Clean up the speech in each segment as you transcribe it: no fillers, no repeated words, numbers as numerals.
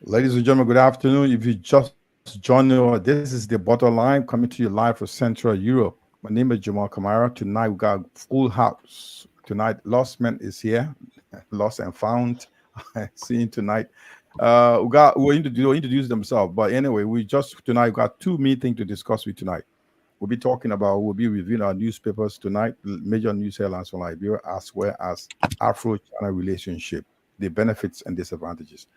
Ladies and gentlemen, good afternoon. If you just joined us, this is the bottom line coming to you live from Central Europe. My name is Jamal Kamara. Tonight we got full house. Tonight, Lost Man is here, lost and found. Seeing tonight. We'll introduce themselves. But anyway, tonight got two main things to discuss with tonight. We'll be reviewing our newspapers tonight, major news headlines from Liberia, as well as Afro-China relationship, the benefits and disadvantages.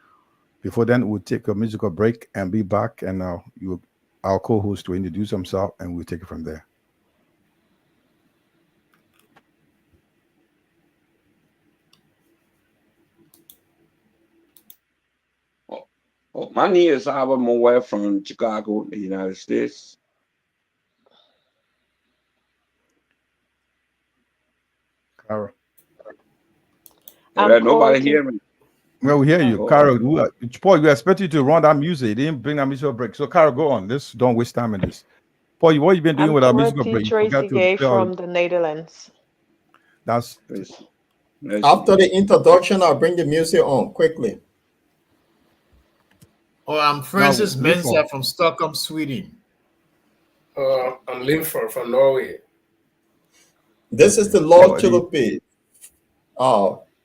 Before then, we'll take a musical break and be back, and our co-host will introduce himself, and we'll take it from there. My name is Albert Moore from Chicago, the United States. Cara. Nobody hear me. Well, we hear you, Carol. Paul, we expect you to run that music. You didn't bring that musical break. So, Carol, go on. Don't waste time in this. Paul, what you been doing with our musical break? Tracy Gay from the Netherlands. That's after the introduction. I'll bring the music on quickly. Oh, I'm Francis Mensa from Stockholm, Sweden. I'm Linford from Norway. This is the Lord Chulupi,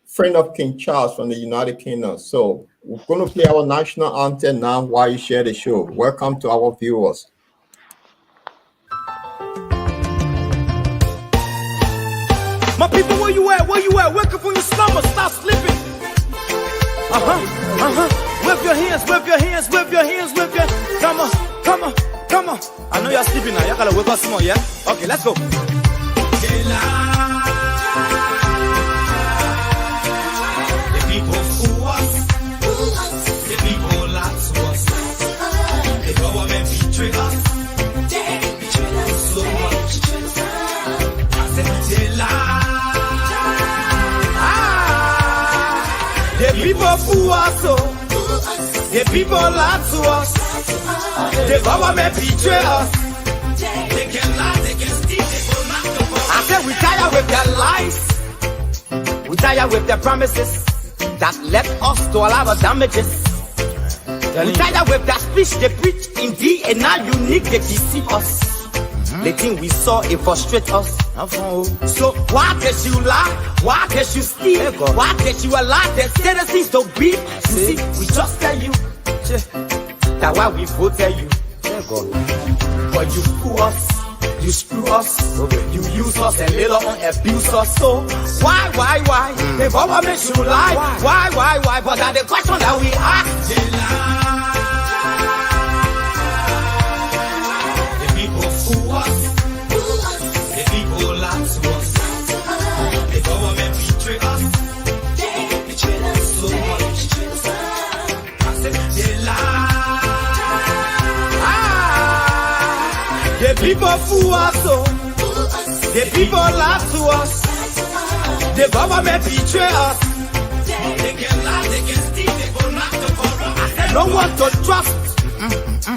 friend of King Charles from the United Kingdom. So we're going to play our national anthem now while you share the show. Welcome to our viewers. My people, where you at? Wake up from your slumber, stop sleeping. Whip your hands. Come on. I know you're sleeping now. You gotta wake up small, yeah? Okay, let's go. The people fool us, the people lie to us, the government betray us. They can lie, they can steal, they will not do. I said we tired with their lies, we tired with their promises that led us to a lot of damages. We tired with their speech they preach indeed, and now unique they deceive us. The thing we saw, it frustrates us. So why did you lie? Why did you steal? Why did you allow the citizens to beat? You see, we just tell you that why we voted you. But you fool us, you screw us, you use us and later on abuse us. So why? The government should lie. Why? But that's the question that we ask. The people fool us, the people lie to us, the government betray us. They can lie, they can steal, they will not to corrupt. No one to trust.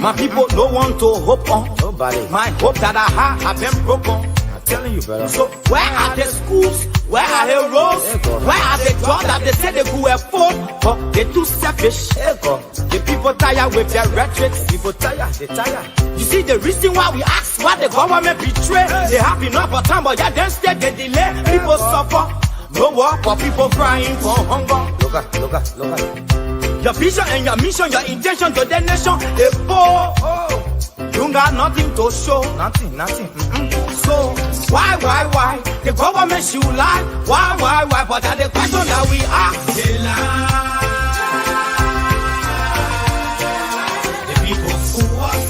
My people, no one to hope on. Nobody. My hope that I have been broken. I'm telling you, brother. So where are the schools? Where are the roads? Where are the jobs that they say they could afford? But they're too selfish. The people tired with their rhetoric. People tired, they tired. You see the reason why we ask why the government betray. They have enough of time, but yeah, then instead they delay. People suffer. No work for people crying for hunger. Look at. Your vision and your mission, your intention to the nation, they poor. You got nothing to show. Nothing. So why? The government should lie. Why? But that's the question that we ask. They lie. The people fool us.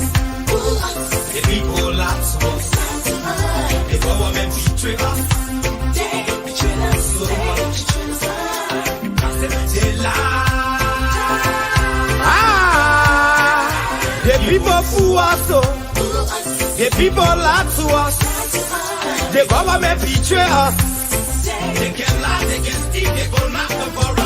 The people lie to us. The government betray us. They betray us so much. I said they lie. The people fool us, the people lie to us, the government betray us. They can lie, they can steal, they go knock the corrupt.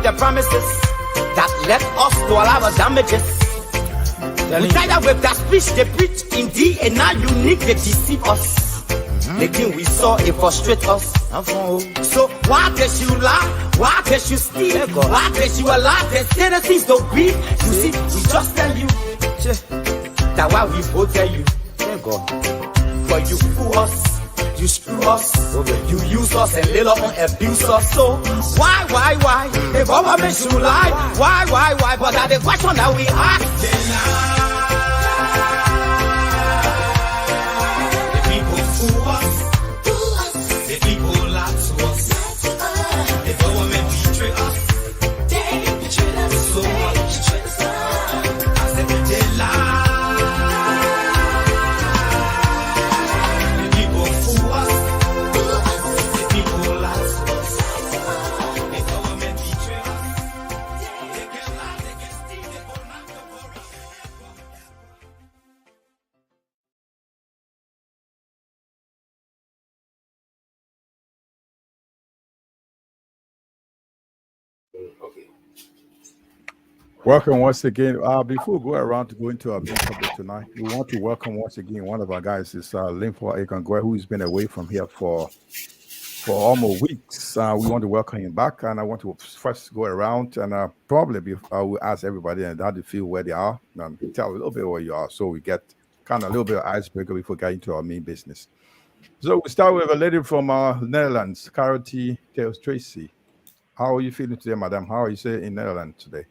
the promises that led us to all our damages. We tired with that speech they preach in D and now unique they deceive us. The thing we saw it frustrate us. So why did you lie? Why did you steal? Why did you allow the citizens to breathe? You see, we just tell you that why we both tell you. But you fool us, you screw us, you use us and later on abuse us. So why? The government should lie. Why? But that's the question that we ask. The people fool us. The people lie to us. The government betray us. They betray us so much. I said they lie. Okay. Welcome once again. Before we go around to go into our main topic tonight, we want to welcome once again one of our guys, is Linford Akangwe, who's been away from here for almost weeks. We want to welcome him back, and I want to first go around and I will ask everybody and how they feel where they are, and tell a little bit where you are, so we get kind of a little bit of icebreaker before getting to our main business. So we start with a lady from Netherlands, Carity Tails Tracy. How are you feeling today, madam? How are you in Netherlands today?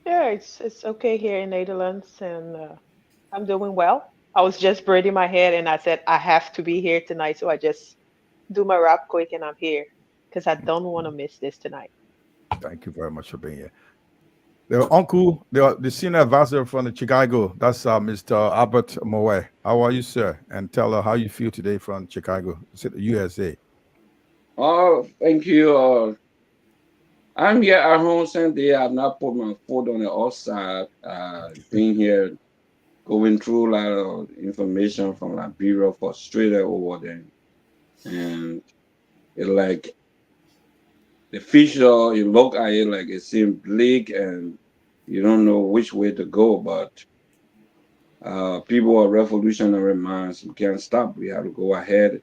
Yeah, it's okay here in Netherlands, and I'm doing well. I was just braiding my hair, and I said I have to be here tonight, so I just do my wrap quick, and I'm here because I don't want to miss this tonight. Thank you very much for being here. The uncle, the senior advisor from the Chicago, that's Mr. Albert Moe. How are you, sir? And tell her how you feel today from Chicago, USA. Oh, thank you. I'm here at home Sunday. I've not put my foot on the outside. Being here, going through a lot of information from Liberia, frustrated over there. And it like the future, you look at it like it seems bleak and you don't know which way to go. But people are revolutionary minds. We can't stop. We have to go ahead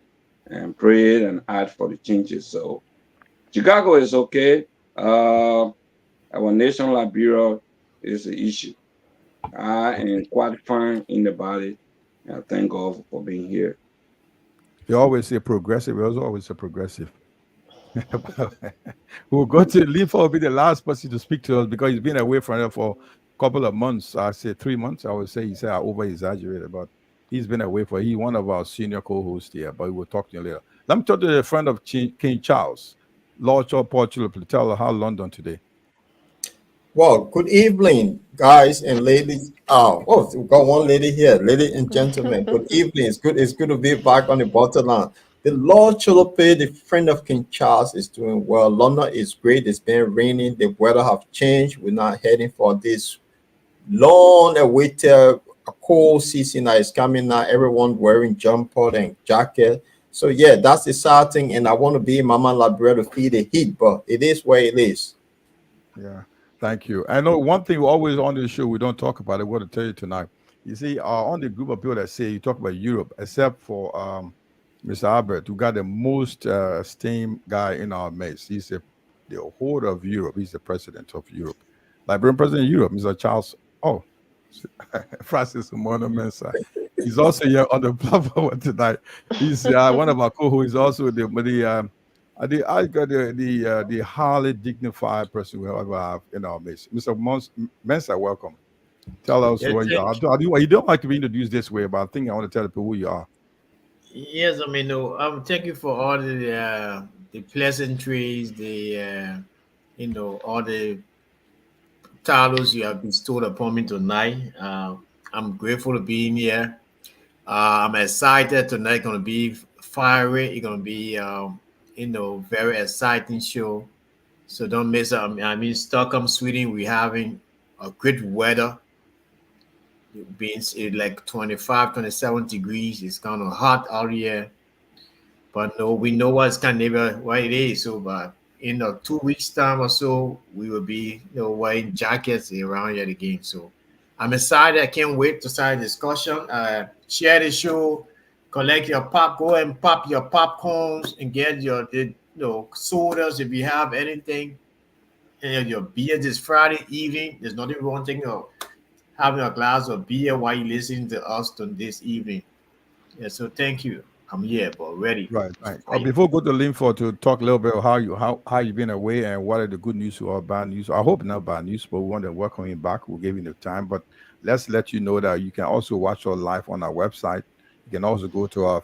and pray and add for the changes. So Chicago is okay. Our nation, Liberia, is the issue. I am quite fine in the body. I thank God for being here. You always say progressive. You always say progressive. We'll go to Linford will be the last person to speak to us because he's been away from there for a couple of months. I say 3 months. I would say he said I over-exaggerated, but he's been away for one of our senior co-hosts here, but we'll talk to you later. Let me talk to the friend of King Charles, Lord Portugal, to tell her how London today. Well, good evening, guys and ladies. We've got one lady here. Ladies and gentlemen, good evening. It's good to be back on the borderline. The Lord Cholope, the friend of King Charles, is doing well. London is great. It's been raining. The weather have changed. We're not heading for this long-awaited cold season that is coming now. Everyone wearing jumper and jacket. So yeah, that's the sad thing. And I want to be in Mama Liberia to feel the heat, but it is where it is. Yeah. Thank you. I know one thing we always on the show, we don't talk about it. We're going to tell you tonight. You see, on the group of people that say you talk about Europe, except for Mr. Albert, who got the most esteemed guy in our midst. He's the whole of Europe. He's the president of Europe. Liberian president of Europe, Mr. Charles. Francis Umono Mensah. He's also here on the platform tonight. He's one of our co-hosts. He's also the highly dignified person we ever have in our midst. Mr. Mensah, welcome. Tell us where you are. You don't like to be introduced this way, but I think I want to tell people who you are. Yes, I mean, thank you for all the pleasantries, all the titles you have bestowed upon me tonight. I'm grateful to be in here. I'm excited tonight. Going to be fiery. It's going to be very exciting show. So don't miss it. I mean, Stockholm, Sweden, we're having a great weather. It being like 25, 27 degrees. It's kind of hot out here. But no, we know what it is. So, but in 2 weeks time or so, we will be wearing jackets around here again. So I'm excited. I can't wait to start the discussion. Share the show, collect your pop, go and pop your popcorns and get your sodas if you have anything. And your beer this Friday evening. There's nothing wrong taking having a glass of beer while you listening to us this evening. Yeah, so thank you. I'm here, but ready. Right. Before we go to Linford to talk a little bit about how you've been away and what are the good news or bad news. I hope not bad news, but we want to welcome you back. We'll give you the time, but let's let you know that you can also watch our live on our website. You can also go to our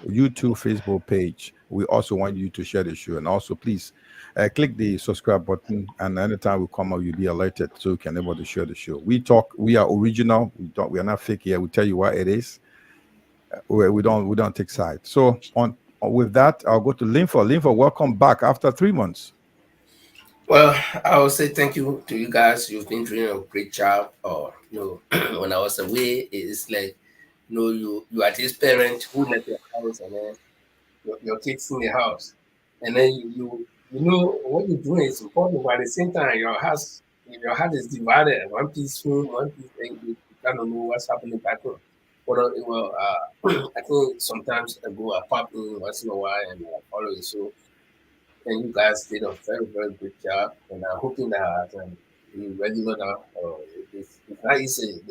YouTube, Facebook page. We also want you to share the show, and also please click the subscribe button. And anytime we come out, you'll be alerted so you can able to share the show. We are original. We are not fake here. We tell you what it is. We don't take sides. So with that, I'll go to Linford. Linford, welcome back after 3 months. Well, I will say thank you to you guys. You've been doing a great job. Or when I was away, it's like you are this parent who left your house and then your kids in the house, and then you know what you're doing is important, but at the same time your heart is divided. One piece home, one piece, and you kind of know what's happening back home. Well, I think sometimes I go pop in once in a while and follow the show. And you guys did a very, very good job. And I'm hoping that the regular now, it's not easy.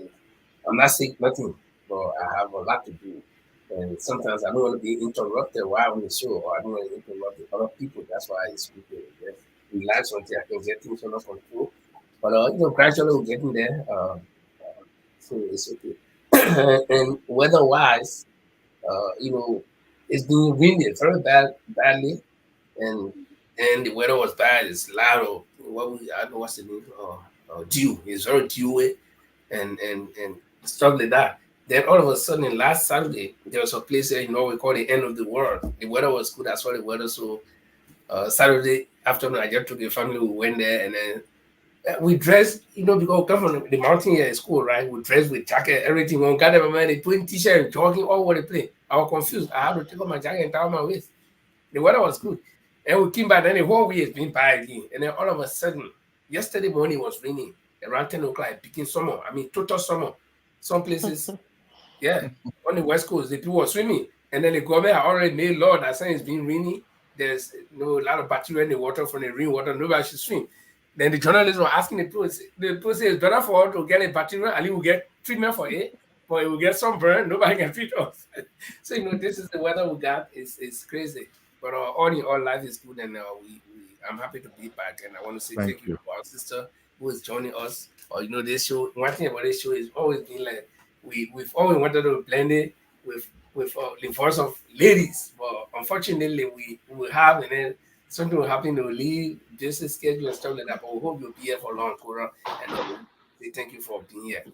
I'm not saying nothing, but I have a lot to do. And sometimes I don't want to be interrupted while on the show, or I don't want to interrupt the other people. That's why it's good to just relax until I can get things under control. But gradually we're getting there. So it's okay. And weather-wise, it's been windy very badly, and the weather was bad. It's loud. I don't know what's the name. Dew. It's very dewy, and stuff like that. Then all of a sudden, last Saturday, there was a place there, we call the end of the world. The weather was good as well. The weather. So Saturday afternoon, I just took the family. We went there, and then we dressed, because we come from the mountain here at school, right? We dressed with jacket, everything. One got my man, they put t-shirt and jogging all over the place. I was confused. I had to take off my jacket and tie my waist. The weather was good. And we came back, then the whole week has been bad again. And then all of a sudden, yesterday morning was raining. Around 10 o'clock, picking summer. I mean, total summer. Some places, yeah, on the West Coast, the people were swimming. And then the government already made law that saying it's been rainy. There's a lot of bacteria in the water from the rainwater. Nobody should swim. Then the journalists were asking the people say it's better for us to get a bacteria, and we will get treatment for it, but it will get sunburn. Nobody can treat us. So this is the weather we got. It's crazy, but all in all, life is good, and I'm happy to be back. And I want to say thank you to our sister who is joining us. This show. One thing about this show is always been like we've always wanted to blend it with the voice of ladies, but unfortunately we have, and then something will happen to leave business schedule and stuff like that. But we hope you'll be here for long, Cora, and say thank you for being here.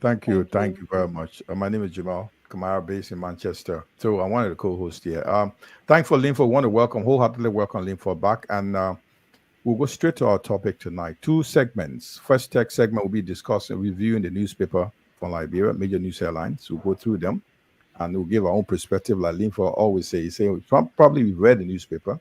Thank you very much. My name is Jamal Kamara, based in Manchester. So I'm one of the co-hosts here. Thanks for Linford. Want to wholeheartedly welcome Linford back, and we'll go straight to our topic tonight. 2 segments. First segment will be discussing, reviewing the newspaper from Liberia, major news headlines. We'll go through them, and we'll give our own perspective. Like Linford always say, probably we've read the newspaper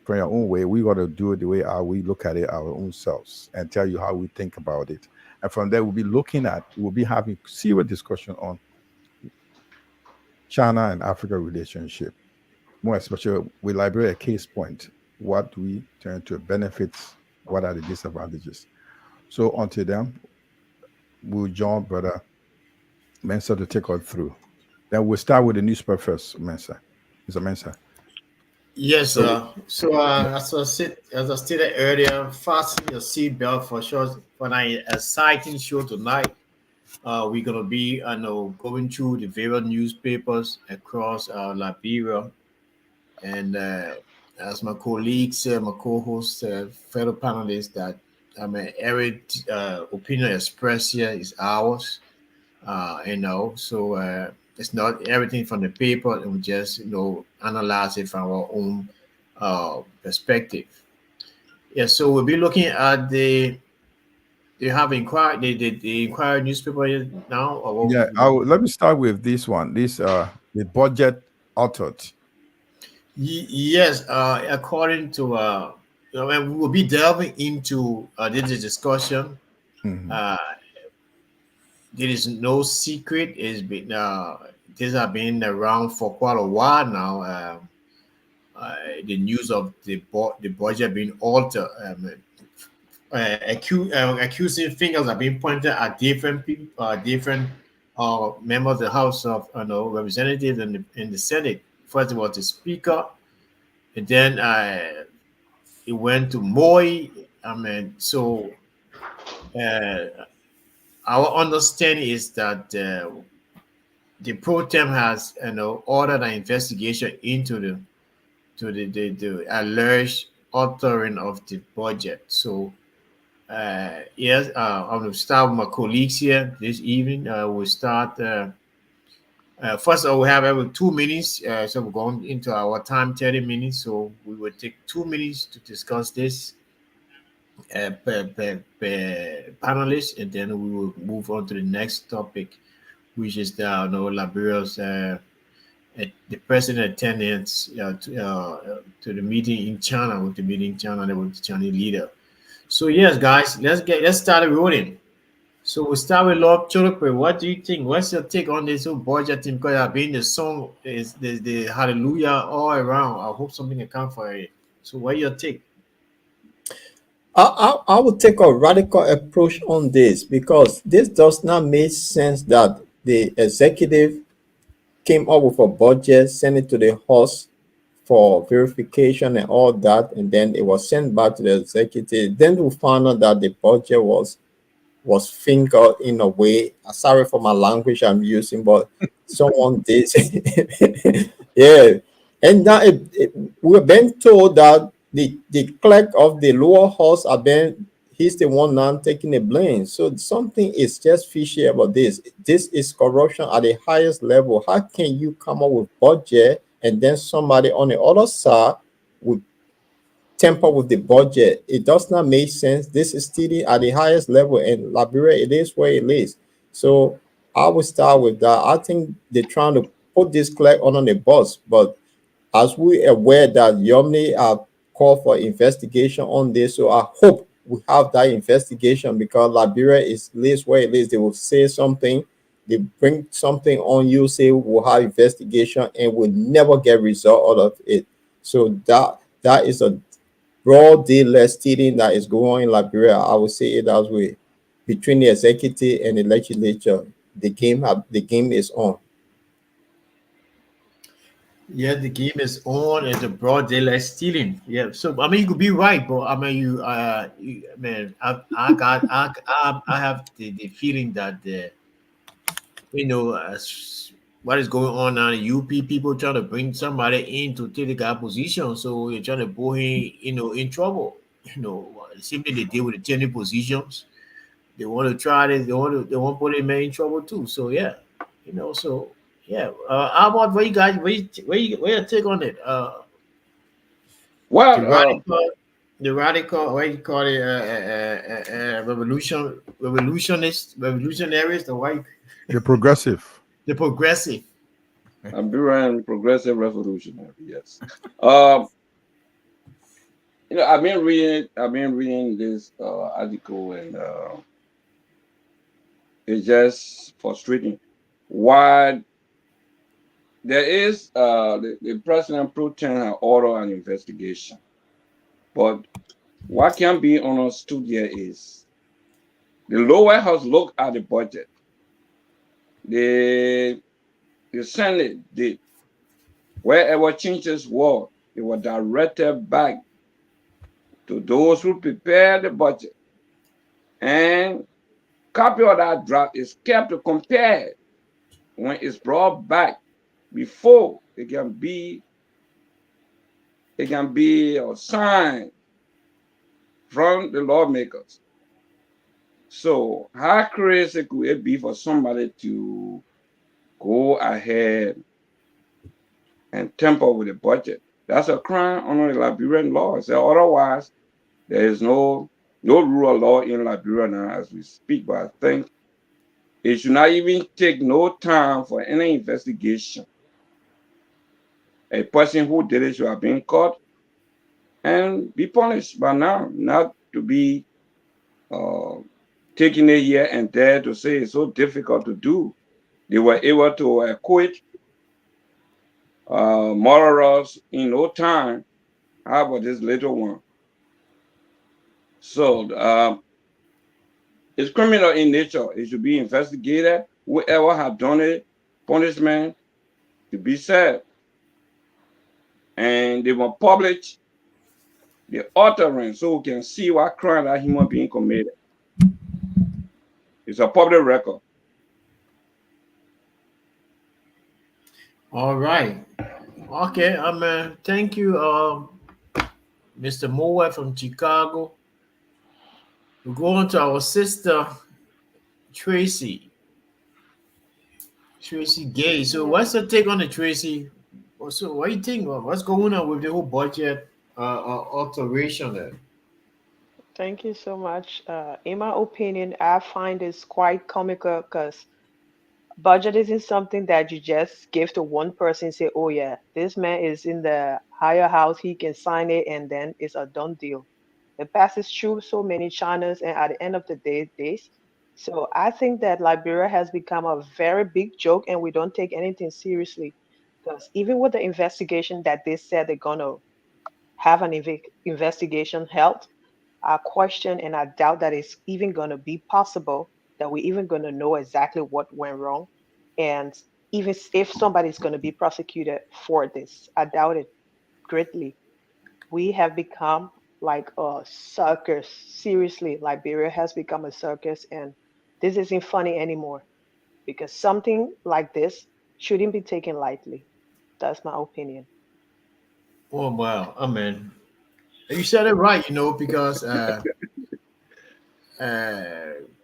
from your own way. We got to do it the way we look at it our own selves and tell you how we think about it. And from there, we'll be having serious discussion on China and Africa relationship, more especially with Liberia case point. What do we turn to benefits? What are the disadvantages? So until then, we'll join Brother Mensah to take us through. Then we'll start with the newspaper first, Mensah. Mr. Mensah. Yes, sir. So as I stated earlier, fasten your seatbelt for an exciting show tonight. We're gonna be going through the various newspapers across Liberia, and as my colleagues, my co-hosts, fellow panelists, that every opinion expressed here is ours. So it's not everything from the paper, and we just analyze it from our own perspective. Yeah, so we'll be looking at the Inquiry newspaper now. Let me start with this one. This the budget authored. Yes, according to and we will be delving into this discussion. Mhm. Uh, there is no secret. It's been these have been around for quite a while now. The news of the budget being altered, accusing fingers are being pointed at different people, different members of the House of Representatives and in the Senate. First of all, the Speaker, and then it went to Moy. I mean, so uh, our understanding is that the pro tem has ordered an investigation into the alleged altering of the budget. So yes, I'm going to start with my colleagues here this evening. We'll start. First of all, we have every 2 minutes, so we're going into our time 30 minutes. So we will take 2 minutes to discuss this per panelist, and then we will move on to the next topic, which is Liberia's the president attendance to the meeting in China with the meeting in China with the Chinese leader. So yes, guys, let's start rolling. So we start with Lord Cholope. What do you think? What's your take on this whole budget thing? Because I've been the song is the hallelujah all around. I hope something can come for it. So what your take? I would take a radical approach on this because this does not make sense that the executive came up with a budget, sent it to the House for verification and all that, and then it was sent back to the executive. Then we found out that the budget was fingered in a way. Sorry for my language I'm using, but someone did. Yeah. And now we're being told that the clerk of the lower house are being he's the one now taking the blame. So something is just fishy about this. This is corruption at the highest level. How can you come up with budget and then somebody on the other side would temper with the budget? It does not make sense. This is stealing at the highest level, and Liberia, it is where it is. So I will start with that. I think they're trying to put this clerk on the bus, but as we are aware that Yomni have called for investigation on this, so I hope we have that investigation because Liberia is least where it is. They will say something, they bring something on you, say we'll have investigation, and we'll never get result out of it. So that is a broad deal stealing that is going on in Liberia. I would say it as way between the executive and the legislature. The game is on. Yeah, the game is on and the broad daylight stealing. Yeah, so I mean you could be right, but I mean man, I have the feeling that what is going on now. The UP people trying to bring somebody in to take the position, so you're trying to put him, in trouble. Simply they deal with the tenure positions. They want to try this. They want to put him in trouble too. So yeah, so yeah. How about for you guys? Where you take on it? The Well, radical, what you call it, revolutionaries, the white, The progressive. the progressive. Liberian Progressive Revolutionary, yes. Um, I've been reading this article, and it's just frustrating. Why there is the president pro tem has ordered an investigation, but what can be understood here is the lower house looked at the budget. The the Senate did. Wherever changes were, they were directed back to those who prepared the budget. And copy of that draft is kept to compare when it's brought back before it can be signed from the lawmakers. So how crazy could it be for somebody to go ahead and tamper with the budget? That's a crime under the Liberian law. So otherwise, there is no rule of law in Liberia now as we speak. But I think it should not even take no time for any investigation a person who did it should have been caught and be punished by now, not to be taking it here and there to say it's so difficult to do. They were able to acquit murderers in no time. How about this little one? So it's criminal in nature. It should be investigated. Whoever have done it, punishment to be served. And they will publish the utterance so we can see what crime that human being committed. It's a public record. All right. Okay. Thank you, Mr. Moore from Chicago. We go on to our sister Tracy. Tracy Gay. So, what's your take on the Tracy? So, what do you think? What's going on with the whole budget alteration there? Thank you so much. In my opinion, I find this quite comical because budget isn't something that you just give to one person and say, oh, yeah, this man is in the higher house, he can sign it, and then it's a done deal. It passes through so many channels, and at the end of the days. So I think that Liberia has become a very big joke, and we don't take anything seriously. Because even with the investigation that they said they're going to have an investigation held, I question and I doubt that it's even going to be possible that we're even going to know exactly what went wrong. And even if somebody's going to be prosecuted for this, I doubt it greatly. We have become like a circus. Seriously, Liberia has become a circus, and this isn't funny anymore because something like this shouldn't be taken lightly. That's my opinion. Oh wow, amen. You said it right, because the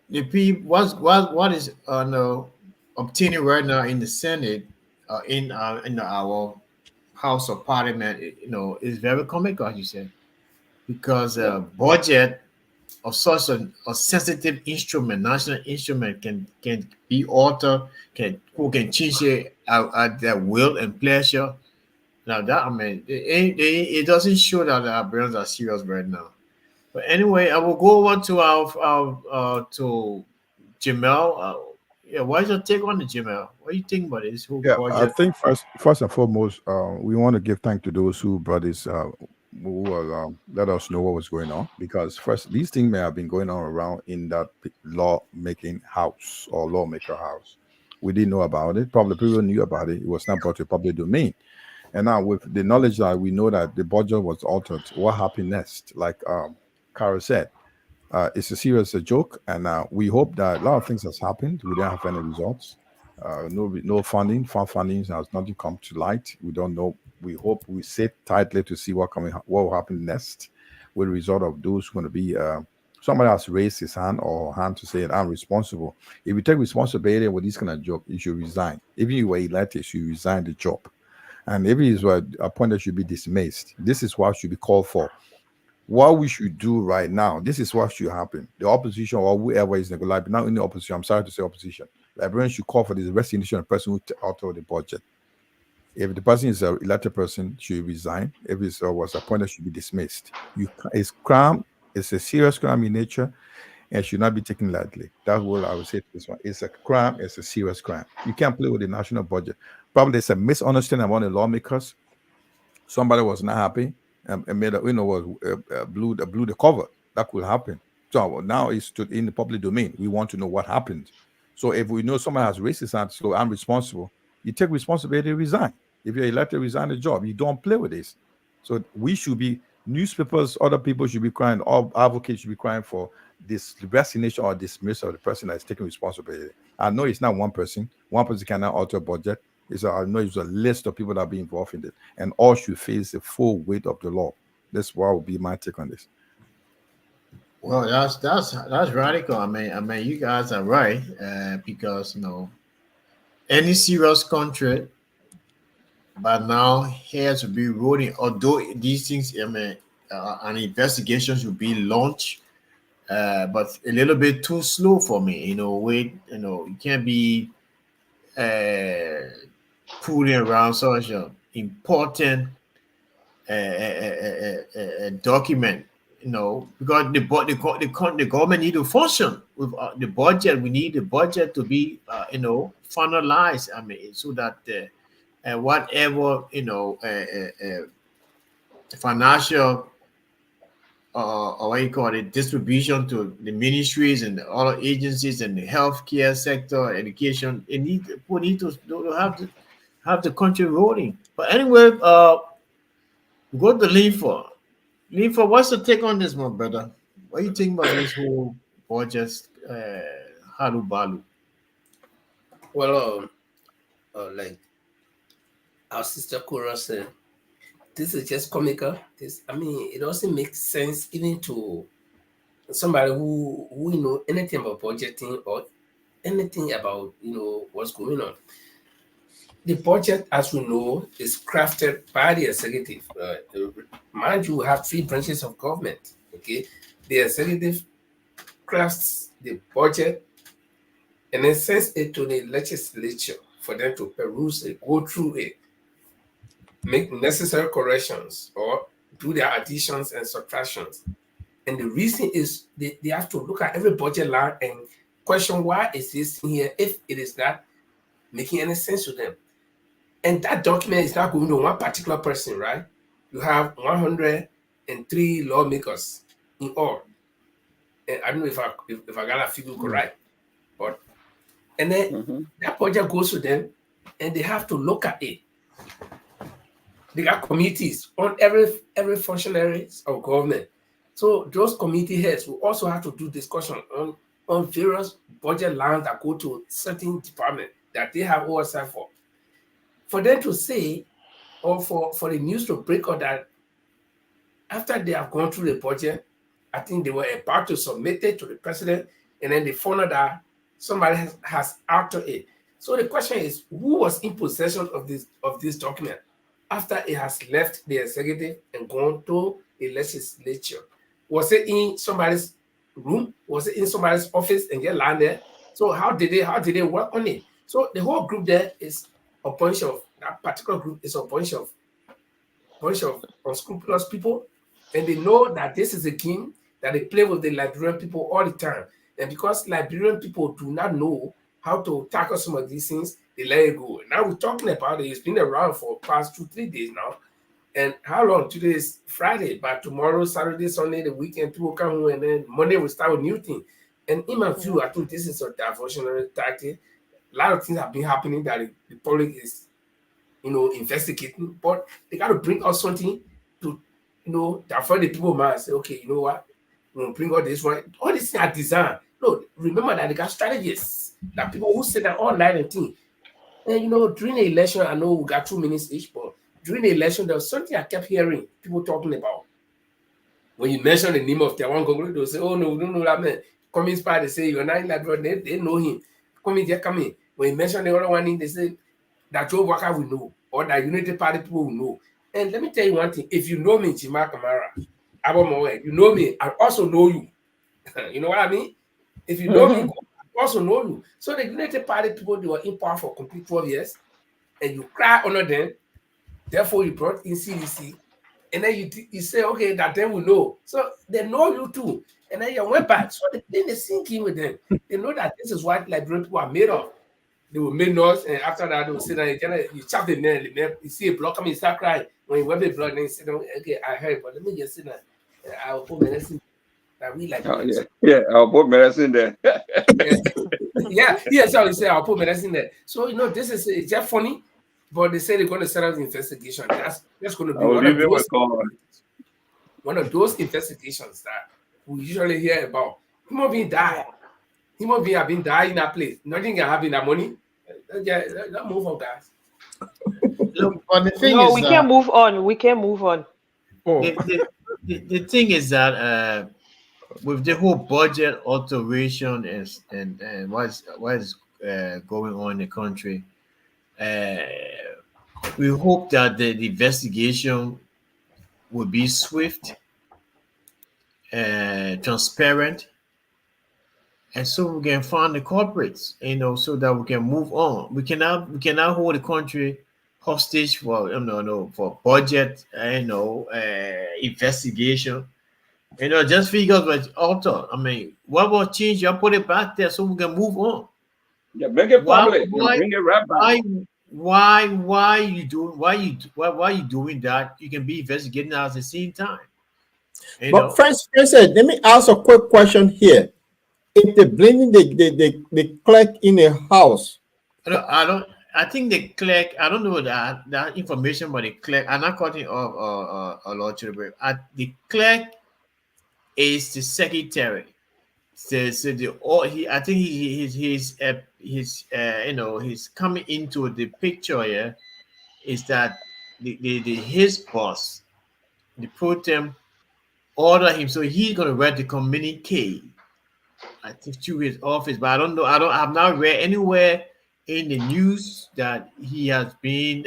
people what is obtaining right now in the Senate, in our House of Parliament, is very comical, as you said, because Yeah. budget of such a sensitive instrument, national instrument, can be altered, who can change it at their will and pleasure. Now that it doesn't show that our brains are serious right now. But anyway, I will go over to our to Jamel. Yeah, what is your take on the Jamel? What do you think about this whole Yeah, I project? think first and foremost, we want to give thanks to those who brought this, who let us know what was going on. Because first, these things may have been going on around in that law-making house or lawmaker house. We didn't know about it. Probably people knew about it. It was not brought to public domain. And now, with the knowledge that we know that the budget was altered, what happened next? Like Kara said, it's a serious joke, and we hope that a lot of things has happened. We don't have any results. No funding, fund funding has not come to light. We don't know. We hope we sit tightly to see what will happen next with the result of those who are going to be. Somebody has raised his hand or hand to say I'm responsible. If you take responsibility with this kind of job, you should resign. Even if you were elected, you should resign the job. And if it is appointed, should be dismissed. This is what should be called for. What we should do right now, this is what should happen. The opposition or whoever is like not in the opposition, I'm sorry to say opposition. Librarians should call for the resignation of the person who altered the budget. If the person is an elected person, should resign. If it was appointed, should be dismissed. It's crime. It's a serious crime in nature and should not be taken lightly. That's what I would say to this one. It's a crime. It's a serious crime. You can't play with the national budget. Probably there's a misunderstanding among the lawmakers. Somebody was not happy and made blew the cover. That could happen. So now it's in the public domain. We want to know what happened. So if we know someone has raised his hand, so I'm responsible, you take responsibility, resign. If you're elected, resign the job. You don't play with this. So we should be newspapers, other people should be crying, all advocates should be crying for this resignation or dismissal of the person that is taking responsibility. I know it's not one person. One person cannot alter budget. I know it's a list of people that be involved in it, and all should face the full weight of the law. That's what would be my take on this. Well, that's radical. I mean, you guys are right, because any serious country by now has to be rolling. Although these things, an investigation should be launched, but a little bit too slow for me. You can't be fooling around such important document, because the government need to function with the budget. We need the budget to be, finalized. I mean, so that whatever financial or what you call it, distribution to the ministries and the other agencies and the healthcare sector, education, people need to have the country rolling. But anyway, go to Linford. Linford, what's the take on this, my brother? What do you think about this whole budget halu balu? Well, like our sister Cora said, this is just comical. It doesn't make sense even to somebody who know anything about budgeting or anything about what's going on. The budget, as we know, is crafted by the executive. Mind you, we have 3 branches of government. Okay, the executive crafts the budget and then sends it to the legislature for them to peruse it, go through it, make necessary corrections, or do their additions and subtractions. And the reason is they have to look at every budget line and question why is this in here if it is not making any sense to them. And that document is not going to one particular person, right? You have 103 lawmakers in all. And I don't know if I got a figure correct, but and then that budget goes to them, and they have to look at it. They got committees on every functionary of government. So those committee heads will also have to do discussion on various budget lines that go to certain departments that they have oversight for. For them to say, or for the news to break on that, after they have gone through the budget, I think they were about to submit it to the president, and then they found out that somebody has altered it. So the question is, who was in possession of this document after it has left the executive and gone to the legislature? Was it in somebody's room? Was it in somebody's office and get landed? So how did they work on it? So the whole group there is a bunch of that particular group is a bunch of unscrupulous people, and they know that this is a game that they play with the Liberian people all the time. And because Liberian people do not know how to tackle some of these things, they let it go. Now we're talking about it. It's been around for past 2-3 days now. And how long? Today is Friday, but tomorrow, Saturday, Sunday, the weekend, people come home, and then Monday we start with new thing. And in my view, I think this is a diversionary tactic. A lot of things have been happening that the public is, investigating, but they got to bring out something to, divert the people mind. Say, okay, you know what? We're going to bring out this one. All these things are designed. No, remember that they got strategists, that people who sit down all night and think. And, during the election, I know we got 2 minutes each, but during the election, there was something I kept hearing people talking about. When you mention the name of one Congress, they'll say, oh, no, we don't know that man. Communist Party, they say, you're not in that road. They know him. Come in. When you mention the other one, they say that Joe Walker will know, or that United Party people will know. And let me tell you one thing. If you know me, Jima Kamara, you know me, I also know you. You know what I mean? If you know me, I also know you. So the United Party people, they were in power for complete 12 years, and you cry under them. Therefore, you brought in CDC, and then you say, okay, that then we know. So they know you too. And then you went back. So they sink in with them. They know that this is what Liberian people are made of. They will make noise, and after that, they will sit down. You chop the man, you see a block coming, you start crying. When you web a block, then you sit down, okay, I heard, but let me just sit down. I will put medicine that we like. Oh, yeah, I'll put medicine there. So you say, I'll put medicine there. So, this is just funny, but they say they're going to set up the investigation. That's going to be one of those investigations that we usually hear about. Human being die. Human being have been dying in that place. Nothing can happen. That money. Let's move on, guys. Look, but the thing No, is, we can move on. We can move on. Oh, the thing is that with the whole budget alteration and what is going on in the country, we hope that the investigation will be swift, transparent, and so we can find the culprits, so that we can move on. We cannot hold the country hostage for for budget, investigation. Just figures what alter. I mean, what will change? You put it back there so we can move on. Yeah, make it Why? public and bring it right back. Why you doing? Why you doing that? You can be investigating at the same time. But Francis, let me ask a quick question here. If they're blaming the clerk in a house, I think the clerk. I don't know that information, but the clerk. I'm not cutting off a lot of the clerk is the secretary. So I think he's coming into the picture here. Is that his boss, the protem, order him, so he's gonna write the communique. I think to his office, but I don't know. I've not read anywhere in the news that he has been,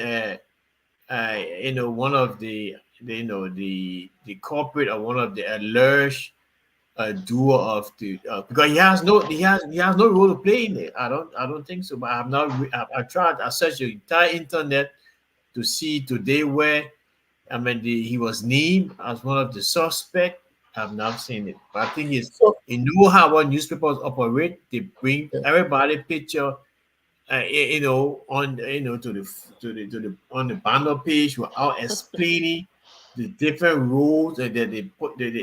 one of the corporate or one of the alleged doer of the because he has no role to play in it. I don't think so. But I've tried. I searched the entire internet to see today where he was named as one of the suspects. I've not seen it, but I think you know how our newspapers operate. They bring everybody picture, on on the banner page without explaining the different rules that they put the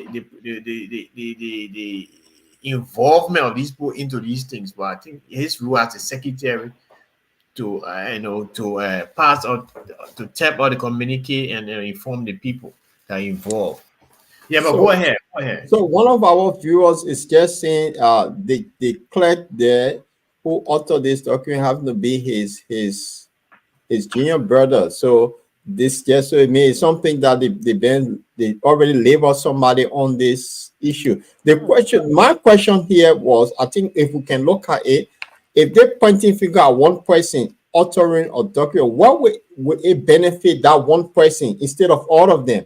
involvement of these people into these things. But I think his role as a secretary to pass on, to tap out the communique and inform the people that are involved. Yeah, but go ahead. So one of our viewers is just saying the clerk there who authored this document having to be his junior brother. So this just so it means something that they already labeled somebody on this issue. My question here was, I think if we can look at it, if they're pointing finger at one person authoring a document, what would it benefit that one person instead of all of them?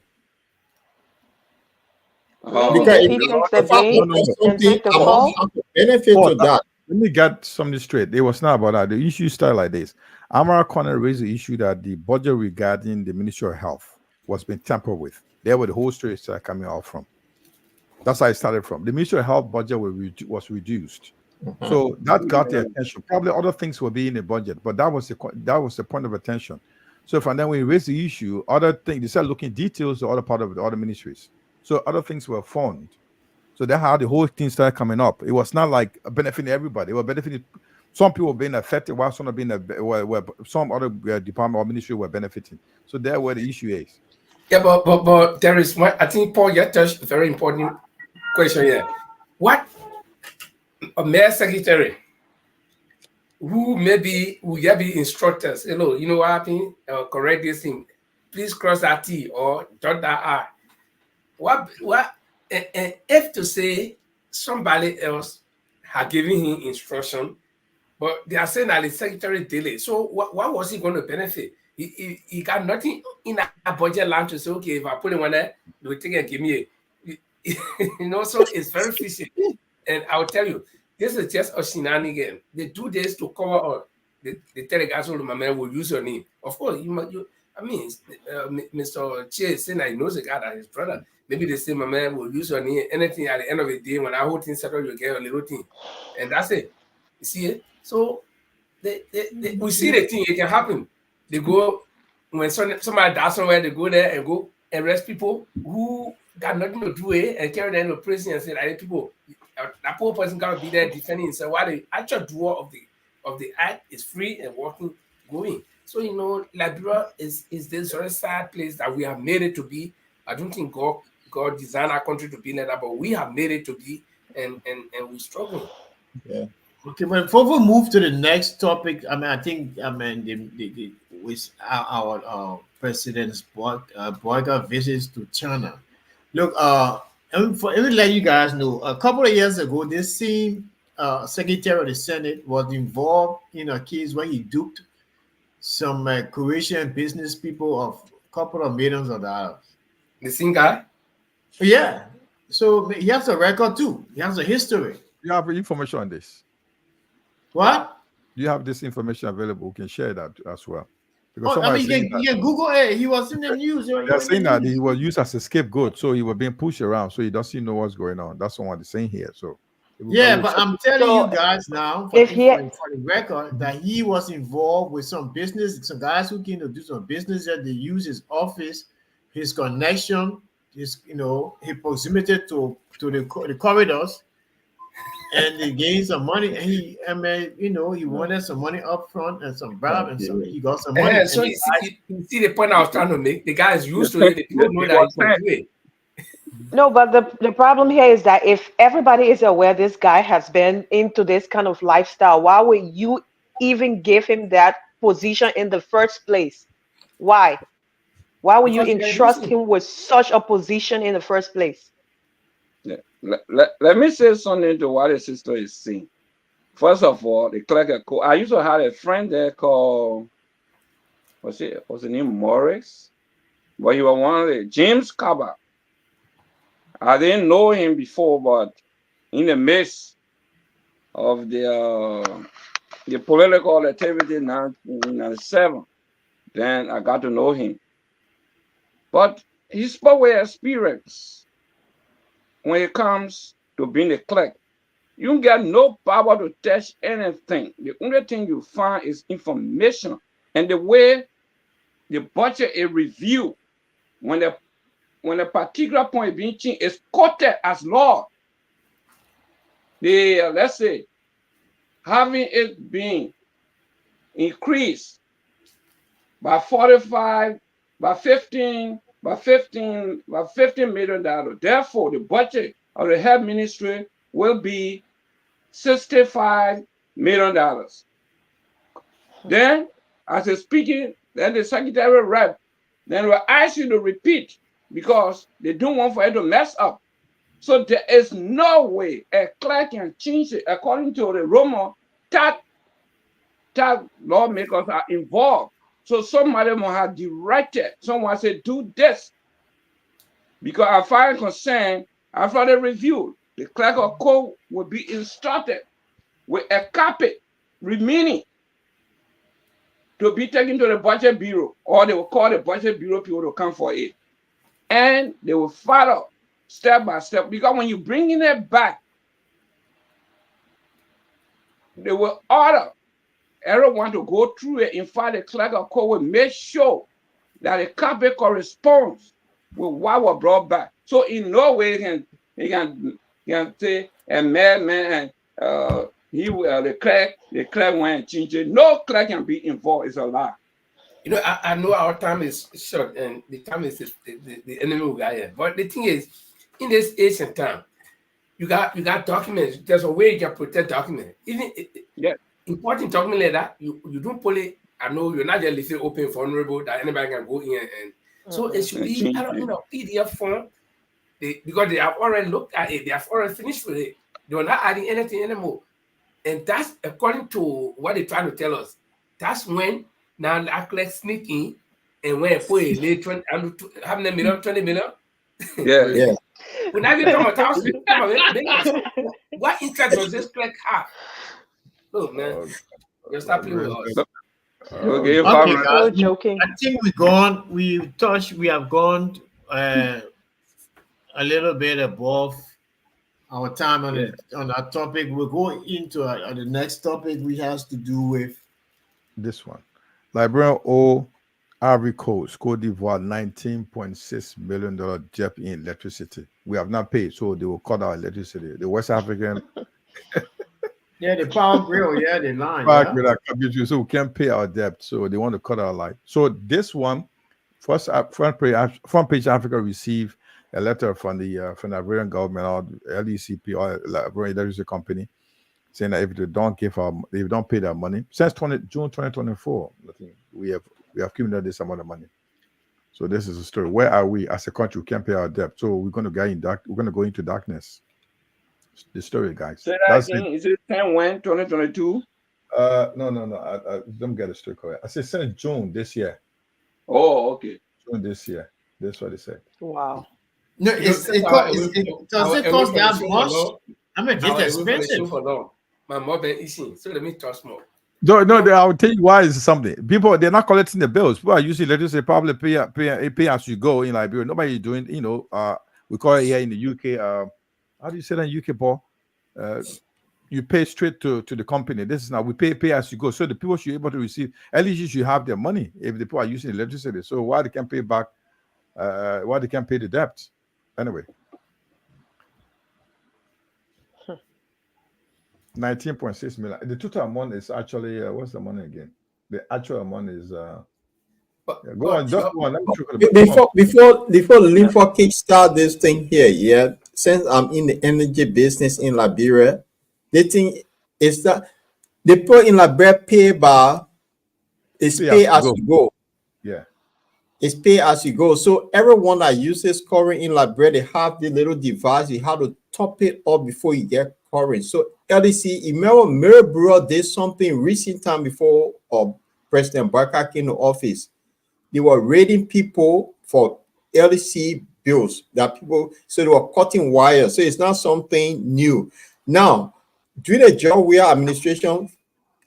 Because he takes the bait and take the call. Benefit to that. Let me get something straight. It was not about that. The issue started like this. Amara Connor raised the issue that the budget regarding the Ministry of Health was being tampered with. There where the whole story started coming out from. That's how it started from. The Ministry of Health budget was reduced. So that got the attention. Probably other things will be in the budget, but that was the point of attention. So from then when we raised the issue, other things, they started looking details to other part of the other ministries. So other things were found. So that's how the whole thing started coming up. It was not like benefiting everybody. It was benefiting some people being affected, while some some other department or ministry were benefiting. So that's where the issue is. Yeah, but there is one. I think Paul, you touched a very important question here. What a mayor secretary who maybe will be instructors? Hello, you know what happened? Correct this thing. Please cross that T or dot that R. What? And if to say somebody else had given him instruction, but they are saying that the secretary delayed. So what was he going to benefit? He got nothing in a budget line to say, okay, if I put it on there, they will take and give me so it's very fishy. And I'll tell you, this is just a shenanigan. They do this to cover up. They tell the guys, my man will use your name. Of course, Mr. Che saying that he knows the guy that his brother. Maybe they say, my man will use your name. Anything at the end of the day, when I whole thing settle, you get a little thing. And that's it. You see it? So we see the thing, it can happen. They go, when somebody dies somewhere, they go there and go arrest people who got nothing to do with it and carry them to prison and say, like, people, that poor person got to be there defending himself. Why the actual doer of the act is free and working, going. So, Liberia is this very sad place that we have made it to be. I don't think God designed our country to be like that, but we have made it to be, and we struggle. Yeah. Okay, but before we move to the next topic, with our president's boycott visits to China. Look, let me let you guys know. A couple of years ago, this same Secretary of the Senate was involved in a case where he duped some Croatian business people of a couple of millions of dollars. The same guy? Yeah. So he has a record too. He has a history. You have information on this? What? Do you have this information available? We can share that as well. Because I mean, saying you can Google it. He was in the news. they're saying that he was used as a scapegoat, so he was being pushed around, so he doesn't know what's going on. That's what they're saying here. So yeah, but I'm telling So, you guys now, for the record, that he was involved with some business. Some guys who came to do some business that they use his office, his connection, his his proximity to the corridors, and they gained some money. And he wanted some money up front and some bribe, and he got some money. So you see the point I was trying to make. The guy is used to it. The people know that he can do it. no, but the problem here is that if everybody is aware this guy has been into this kind of lifestyle, why would you even give him that position in the first place? Why? Why would you entrust him with such a position in the first place? Yeah. Let me say something to what the sister is saying. First of all, the clerk at court. I used to have a friend there called, what's the name, Morris? But he was one of the James Cabot. I didn't know him before, but in the midst of the political activity in 1997, then I got to know him. But he spoke with experience when it comes to being a clerk. You get no power to touch anything. The only thing you find is information. And the way the budget is reviewed, when a particular point is being changed, is quoted as law. Let's say, having it being increased by 45, by 15 million dollars. Therefore, the budget of the health ministry will be $65 million. Then, as a speaking, then the secretary rep, then will ask you to repeat because they don't want for it to mess up. So there is no way a clerk can change it according to the rumor that lawmakers are involved. So somebody must have directed, someone said, do this. Because I find concern, after the review, the clerk of court will be instructed with a copy remaining to be taken to the budget bureau, or they will call the budget bureau people to come for it. And they will follow step by step, because when you bring it back, they will order everyone to go through it. In fact, the clerk of court will make sure that the copy corresponds with what was brought back. So in no way he can say a madman and the clerk went and changed it. No clerk can be involved. It's a lie. I know our time is short and the time is the enemy will get here. But the thing is, in this ancient time, you got documents. There's a way you can protect documents. Even important document like that, you don't pull it. I know you're not just leave it open, vulnerable that anybody can go in and so it should be PDF form. Because they have already looked at it, they have already finished with it. They're not adding anything anymore. And that's according to what they're trying to tell us. That's when now the clerk sneak in and when I put a late 20 million, 20 million. Yeah. When I get to what interest does this clerk have? Look, man, you're stop playing with us. Okay, guys. Joking. I think we have gone a little bit above our time on that topic. We'll go into the next topic, which has to do with this one. Liberian owe Ivory Coast, Cote d'Ivoire, $19.6 million debt in electricity. We have not paid, so they will cut our electricity. The West African. The power grill, the line. So we can't pay our debt, so they want to cut our light. So this one, front page Africa received a letter from the Liberian government or LECP or Liberian Electricity Company saying that if they don't pay their money since June 2024, I think we have accumulated this amount of money. So this is a story. Where are we as a country? We can't pay our debt, so we're going to go into darkness. The story, guys. Say that again. Is it 10/2022? No. I don't get the story correct. I said since June this year. Oh, okay. June this year. That's what they said. Wow. No, does it cost that much? I mean, it's expensive. My mom been eating, so let me touch more. No, I'll tell you why is something. People, they're not collecting the bills. People are using electricity probably pay as you go in Liberia. Nobody doing, we call it here in the UK. How do you say that in UK, Paul? You pay straight to the company. This is now we pay as you go. So the people should be able to receive, at least you should have their money if the people are using electricity. So why they can't pay back, why they can't pay the debt? Anyway. 19.6 million. The total amount is actually what's the money again? The actual amount is go on. Let me talk about before Linford kickstart this thing here. Yeah, since I'm in the energy business in Liberia, the thing is that the people in Liberia pay as you go. Yeah. It's pay as you go. So everyone that uses current in Liberia, they have the little device. You have to top it up before you get current. So LDC, remember Mirabura did something recent time before President Barker came to office. They were raiding people for LDC bills so they were cutting wires. So it's not something new. Now, during the John Weah administration,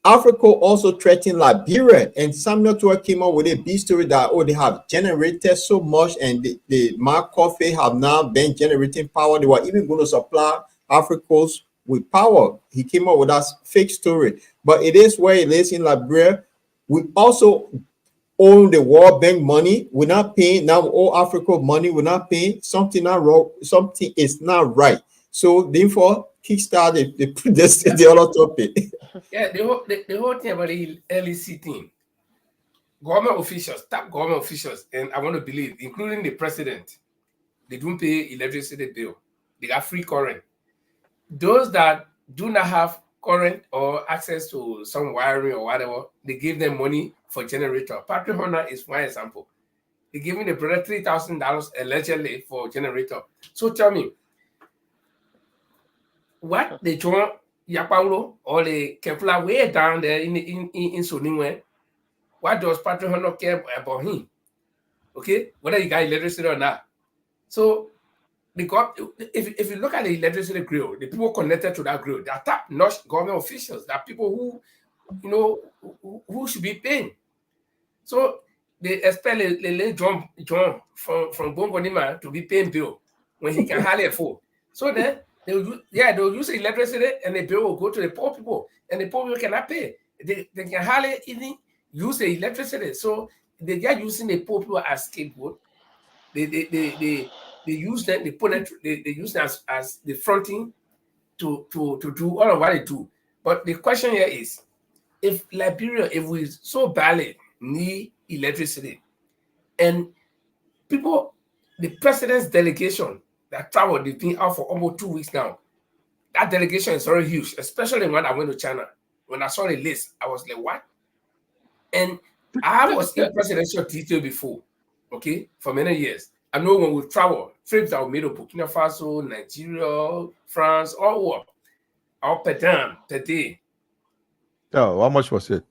Africa also threatened Liberia, and Samuel Tua came up with a big story that they have generated so much, and the Mark Coffee have now been generating power. They were even going to supply Africans with power. He came up with that fake story, but it is where it is in Liberia. We also own the World Bank money. We're not paying now. All Africa money. We're not paying. Something not wrong. Something is not right. So therefore, kickstart the other topic. Yeah, the whole thing about the LEC thing, government officials, top government officials, and I want to believe, including the president, they don't pay electricity bill. They got free current. Those that do not have current or access to some wiring or whatever, they give them money for generator. Patrick Honor is one example. They giving the brother $3,000 allegedly for generator. So tell me, what they join Yapaulo or the Kefla way down there in Soningwe, what does Patrick Honor care about him? Okay, whether you got electricity or not. So if you look at the electricity grid, the people connected to that grid, they're top-notch government officials. They're people who should be paying. So they expect John from Bongonima to be paying bill when he can hardly afford. So then they'll use electricity and the bill will go to the poor people, and the poor people cannot pay. They can hardly even use the electricity. So they are using the poor people as scapegoat. They use them, they use them as the fronting to do all of what they do. But the question here is, if Liberia, if we so badly need electricity, and people, the president's delegation that traveled, they've been out for almost 2 weeks now. That delegation is very huge, especially when I went to China. When I saw the list, I was like, what? And I was in presidential detail before, okay, for many years. I know when we travel, trips that were made to Burkina Faso, Nigeria, France, all over, all per day. Oh, how much was it?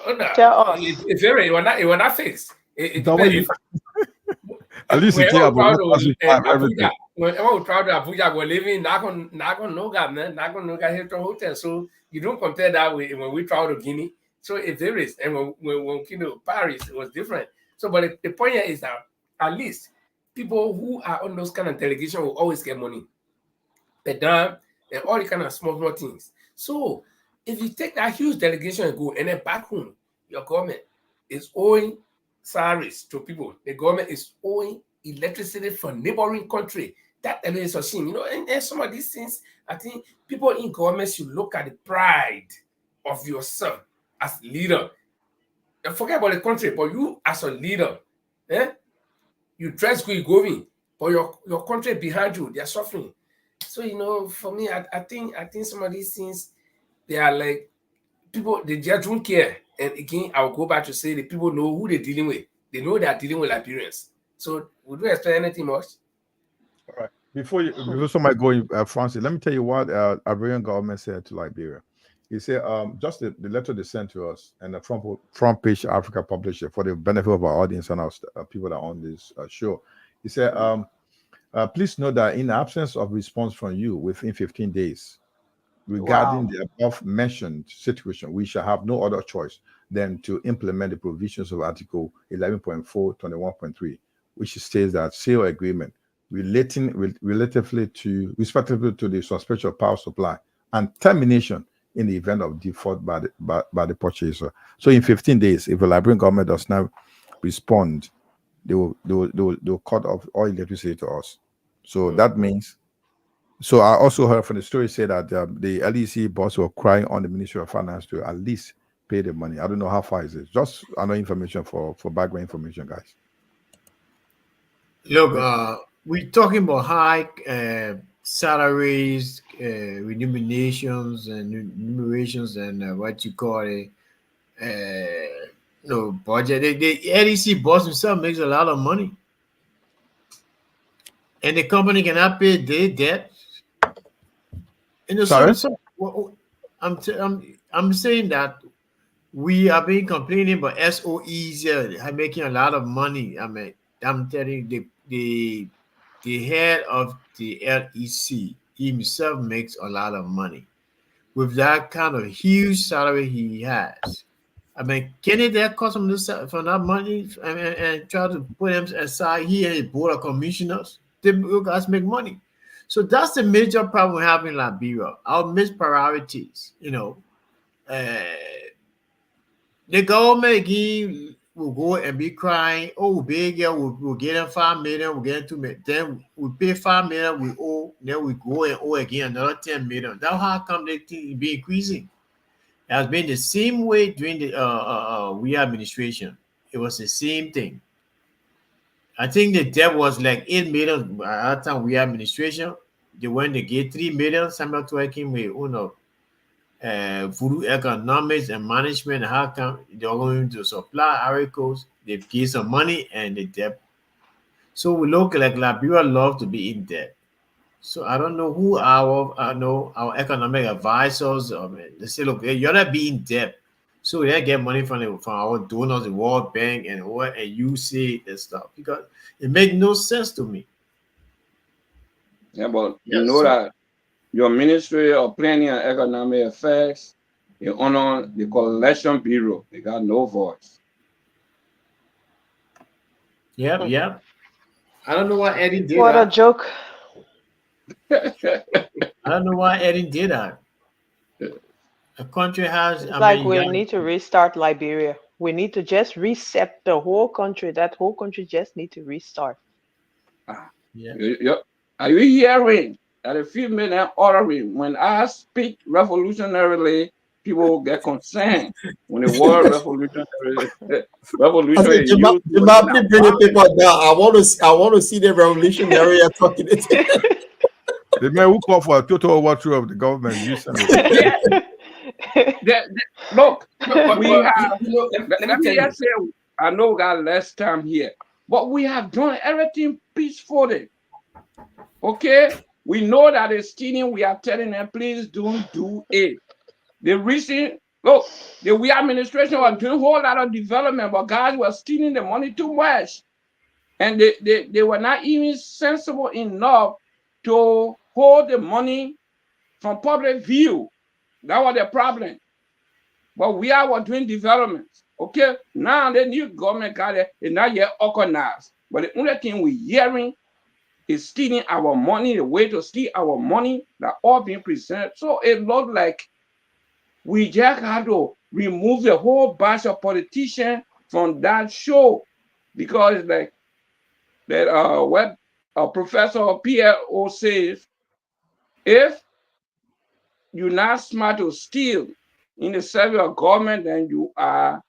It varied. It was not fixed. It depends. At least it's here about Abuja. Whenever we travel to Abuja, we're living Nagonoga, man. Nagonoga Hilton Hotel. So you don't compare that with when we travel to Guinea. So it varies. And when Paris, it was different. So, but the point here is that at least people who are on those kind of delegations will always get money. Pedam and all the kind of small things. So if you take that huge delegation and go, and then back home, your government is owing salaries to people. The government is owing electricity from neighboring country. That is a shame, and some of these things, I think people in government should look at the pride of yourself as leader. And forget about the country, but you as a leader, you dress good going, but your country behind you, they are suffering. So, for me, I think some of these things, they are like people, they just don't care. And again, I'll go back to say the people know who they're dealing with. They know they're dealing with Liberians. So would you explain anything much? All right. Before somebody going, Francis, let me tell you what Liberian government said to Liberia. He said, just the letter they sent to us and the front page Africa publisher for the benefit of our audience and our people that are on this show. He said, please note that in the absence of response from you within 15 days, regarding the above mentioned situation, we shall have no other choice than to implement the provisions of Article 11.4, 21.3, which states that sale agreement respectively to the suspension of power supply and termination in the event of default by the purchaser. So in 15 days, if the Liberian government does not respond, they will cut off all electricity to us. So that means. So I also heard from the story say that the LEC boss were crying on the Ministry of Finance to at least pay the money. I don't know how far is it. Just another information for background information, guys. Look, we're talking about high salaries, remunerations, and what you call it, budget. The LEC boss himself makes a lot of money, and the company cannot pay their debt. Sorry? I'm saying that we are being complaining about SOEs making a lot of money. I mean, I'm telling you, the head of the LEC himself makes a lot of money with that kind of huge salary he has. I mean, can it that cost him from that money and try to put him aside? He and his board of commissioners, they guys make money. So that's the major problem we have in Liberia. Our missed priorities, the government again will go and be crying, oh, big girl, we'll get him 5 million, we'll get him 2 million. Then we pay 5 million, we owe, then we go and owe again another 10 million. That's how come they think be increasing. It has been the same way during the we administration. It was the same thing. I think the debt was like 8 million at that time we administration. They went to get 3 million. Samuel Twerking with voodoo economics and management. How come they're going to supply articles? They give some money and the debt. So we look like Liberia love to be in debt. So I don't know who our economic advisors. They say, look, you're not being debt. So they get money from our donors, the World Bank and USAID and stuff, because it makes no sense to me. Yeah, but you know that your Ministry of Planning and Economic Affairs, they honor the Collection Bureau. They got no voice. Yeah. I don't know why Eddie did What that. a joke. I don't know why Eddie did that. A country has... we need to restart Liberia. We need to just reset the whole country. That whole country just need to restart. Yeah. Are you hearing that a few minutes ordering? When I speak revolutionarily, people get concerned. When the word revolutionary Jamal, please bring the people down. I want to see the revolutionary talking. The man who called for a total overthrow of the government. Look, we have. Let me just say, I know we got less time here, but we have done everything peacefully. Okay, we know that it's stealing. We are telling them, please don't do it. The reason, look, the we administration was doing a whole lot of development, but guys were stealing the money too much, and they were not even sensible enough to hold the money from public view. That was the problem. But we are doing development. Okay, now the new government got it, it's not yet organized. But the only thing we're hearing is stealing our money, the way to steal our money, that all being presented. So it looks like we just have to remove the whole batch of politicians from that show, because it's like that what Professor P.L.O. says, if you're not smart to steal in the service of government, then you are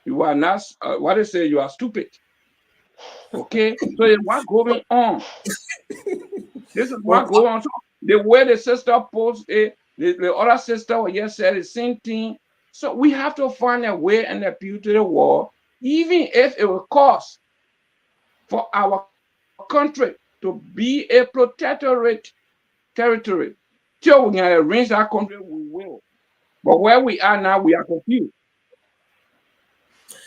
not what they say, you are stupid. Okay, so it's what's going on. This is what going on. So the way the sister posted it, the other sister just said the same thing. So we have to find a way and appeal to the world, even if it will cost for our country to be a protectorate territory. Till we can arrange that country, we will. But where we are now, we are confused.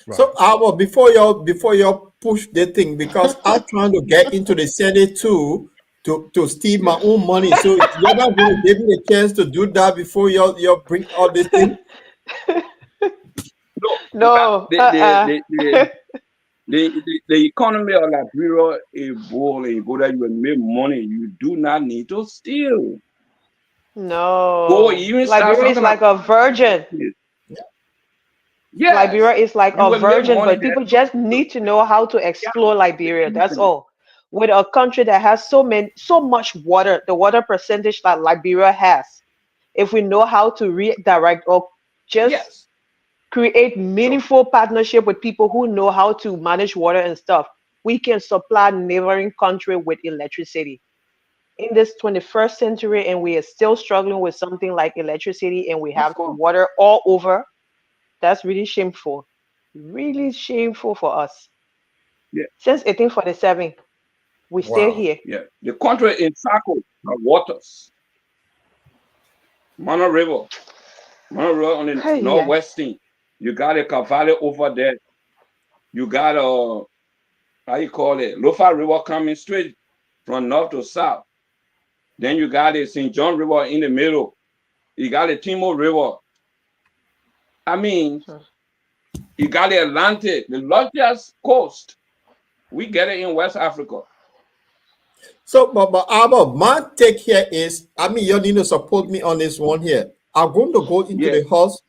Right. So, before you push the thing, because I'm trying to get into the Senate too, to steal my own money. So you're not going to give me a chance to do that before you bring all this thing. No, The economy of Liberia is booming. You go there, you will make money. You do not need to steal. Go no. even start Liberia is something like a virgin. yes, Liberia is like you a will make virgin, money but there. people just need to know how to explore Liberia. That's all. With a country that has so much water, the water percentage that Liberia has, if we know how to redirect or just Yes, create meaningful partnership with people who know how to manage water and stuff, we can supply neighboring country with electricity. In this 21st century, and we are still struggling with something like electricity, and we of have course. water all over. That's really shameful. Really shameful for us. Yeah, Since 1847, we still Wow. here. yeah. The country is circled by waters. Mano River. Mano River on the Hey, yeah. northwestern. You got a Cavalli over there. You got how you call it? Lofa River coming straight from north to south. Then you got the St. John River in the middle. You got the Timo River. I mean, you got the Atlantic, the largest coast. We get it in West Africa. So, but Abba, my take here is, I mean, you need to support me on this one here. I'm going to go into Yes. the house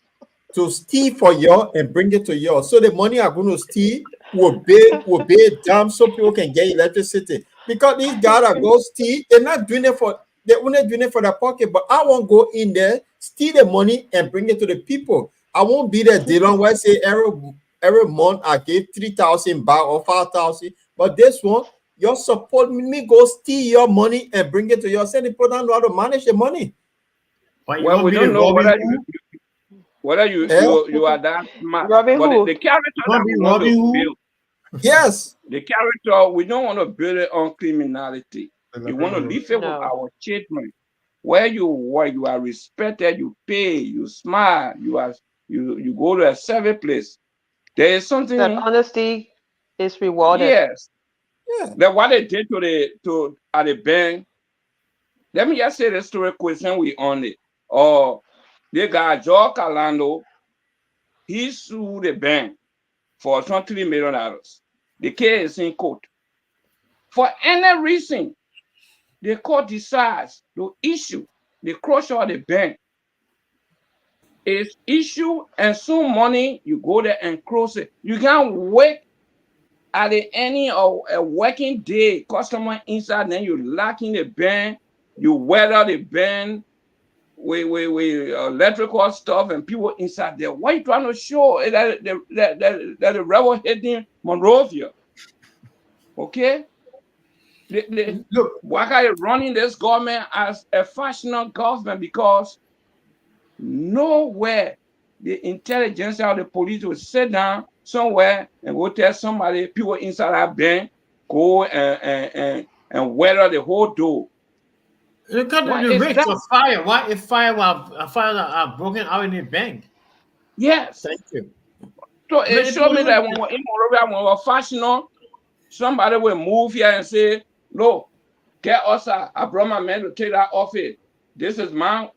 to steal for you and bring it to you. So the money I'm going to steal will be dumb so people can get electricity. Because these guys are go steal, they're not doing it for they're only doing it for their pocket. But I won't go in there, steal the money and bring it to the people. I won't be there Dylan where I say every month I give 3,000 back or 5,000. But this one, you support me go steal your money and bring it to you. Say the people don't know how to manage the money. But you Well, want we me don't to know Robin whether Hood? you are that smart. Robin But Hood. the character You want that to be we want Robin to Hood? build, Yes. the character, we don't want to build it on criminality. We want to live it with No. our children. Where you work, you are respected, you pay, you smile, you go to a service place. There is That something, honesty is rewarded. yes. Yeah. That what they did to at the bank. Let me just say the story question we on it. Or the guy Joe Calando, he sued the bank for some $3 million. The case is in court. For any reason, the court decides to issue the closure of the bank. It's issue and some money, you go there and close it. You can't wait at the end of a working day, customer inside, then you lock in the bank, you weather the bank with electrical stuff and people inside there. Why you trying to show that the rebel hitting Monrovia? Okay? Look, Waka is running this government as a factional government because nowhere the intelligence or the police will sit down somewhere and go tell somebody, people inside that bank, go and weather the whole door. look at What the is rates that? of fire. Why if fire are broken out in a bank? Yes. Thank you. So I mean, it it showed me that when was- we're in Monrovia, when we're factional, somebody will move here and say, "No, get us out. I brought my man to take that office. This is my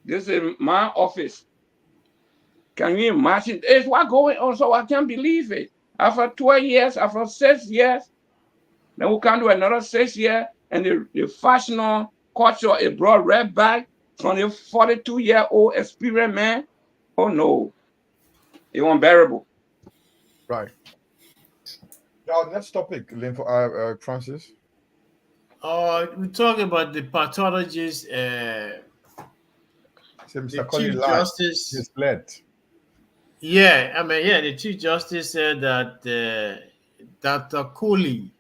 office." Can you imagine? It's what going on. So I can't believe it. After 12 years, after 6 years, then we can do another 6 years, and the factional culture is brought right back from the 42-year-old experienced man. Oh no, it's unbearable. Right. Now, next topic, Francis. we're talking about the pathologist, Say, the Mr. Collins Chief lied, Justice. misled. Yeah, I mean, yeah, the Chief Justice said that Dr. Cooley,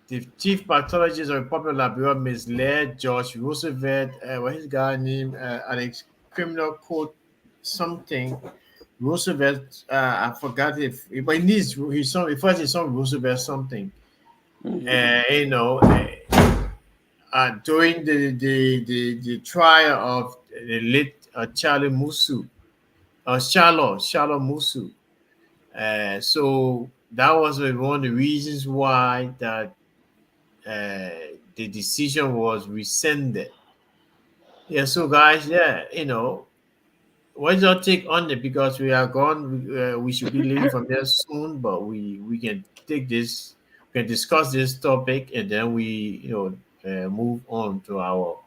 the chief pathologist of Republic of Liberia, misled George Roosevelt, what his guy named, Alex Criminal Code something. Roosevelt, I forgot if, but he needs his son. First, his son Roosevelt something. You know, during the trial of the late Charlie Musu, Charlotte Musu. So that was one of the reasons why that the decision was rescinded. Yeah, so guys, yeah, what's your take on it? Because we are gone, we should be leaving from there soon, but we can take this, we can discuss this topic, and then we move on to our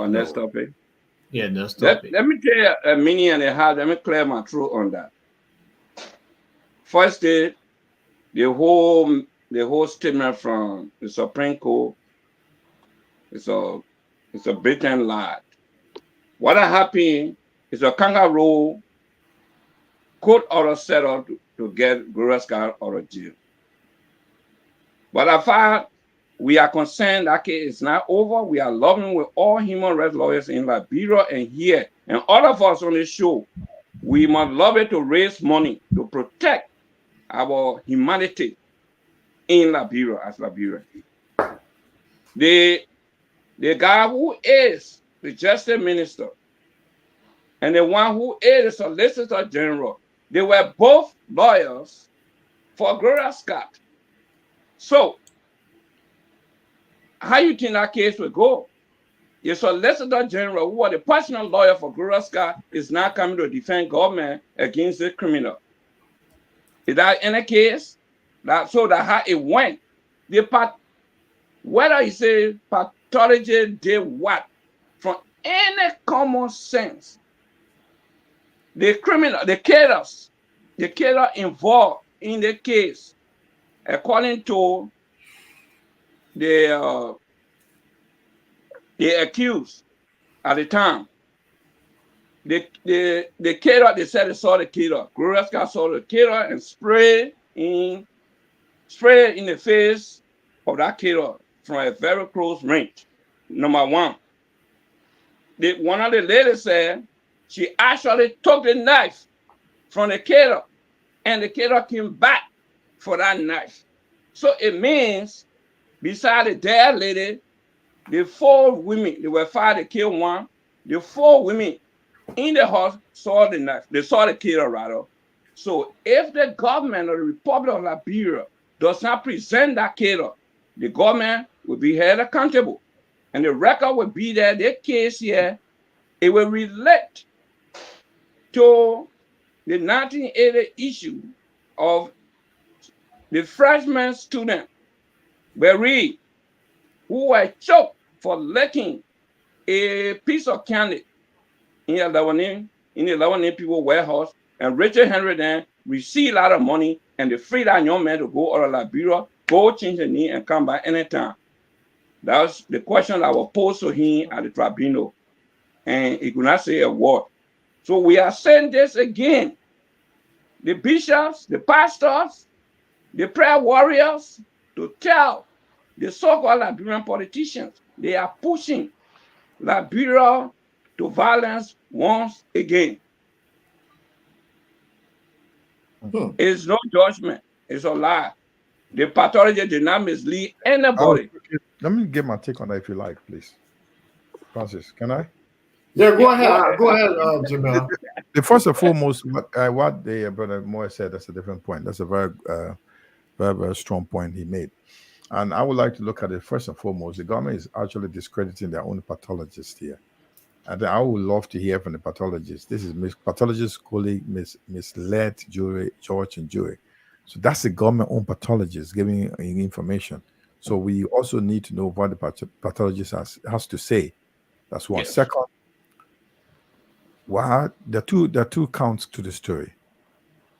next topic. Yeah, next topic. Let me tell you a minute and a half. Let me clear my throat on that. First day, the whole statement from the Supreme Court is a blatant lie. What happened is a kangaroo court order set up to get Gloria Scott out of jail. But as far we are concerned, that case is not over. We are lobbying with all human rights lawyers in Liberia and here, and all of us on the show. We must lobby to raise money to protect our humanity in Liberia as Liberia. The guy who is the Justice Minister and the one who is the Solicitor General, they were both lawyers for Gloria Scott. So, how you think that case will go? The Solicitor General, who was the personal lawyer for Gloria Scott, is now coming to defend government against the criminal. Is that any case? That's how it went. Whether you say pathology did what, from any common sense, the killer involved in the case, according to the accused at the time, the killer, they said they saw the killer. Gloria Scott saw the killer and spray in the face of that killer from a very close range. Number one. One of the ladies said she actually took the knife from the killer, and the killer came back for that knife. So it means, beside the dead lady, the 4 women, they were 5 to kill one. The 4 women in the house saw the knife. They saw the killer rather. So if the government of the Republic of Liberia does not present that killer, the government will be held accountable. And the record will be there. The case here, it will relate to the 1980 issue of the freshman student, Barry, who were choked for licking a piece of candy in the Lebanon people warehouse, and Richard Henry then received a lot of money, and they freed that young man to go out of Liberia, go change the name, and come back anytime. That was the question that was posed to him at the tribunal, and he could not say a word. So we are saying this again. The bishops, the pastors, the prayer warriors, to tell the so-called Liberian politicians, they are pushing Liberia to violence once again. It's no judgment. It's a lie. The pathology did not mislead anybody. Let me get my take on that if you like, please. Francis, can I? Yeah, go ahead. Go ahead, Jamel. The first and foremost, what the brother Moore said, that's a different point. That's a very, very strong point he made. And I would like to look at it first and foremost. The government is actually discrediting their own pathologists here. And I would love to hear from the pathologists. This is pathologist colleague misled George and Jury. So that's the government-owned pathologist giving information. So we also need to know what the pathologist has to say. That's one. Yes. Second, there are two counts to the story.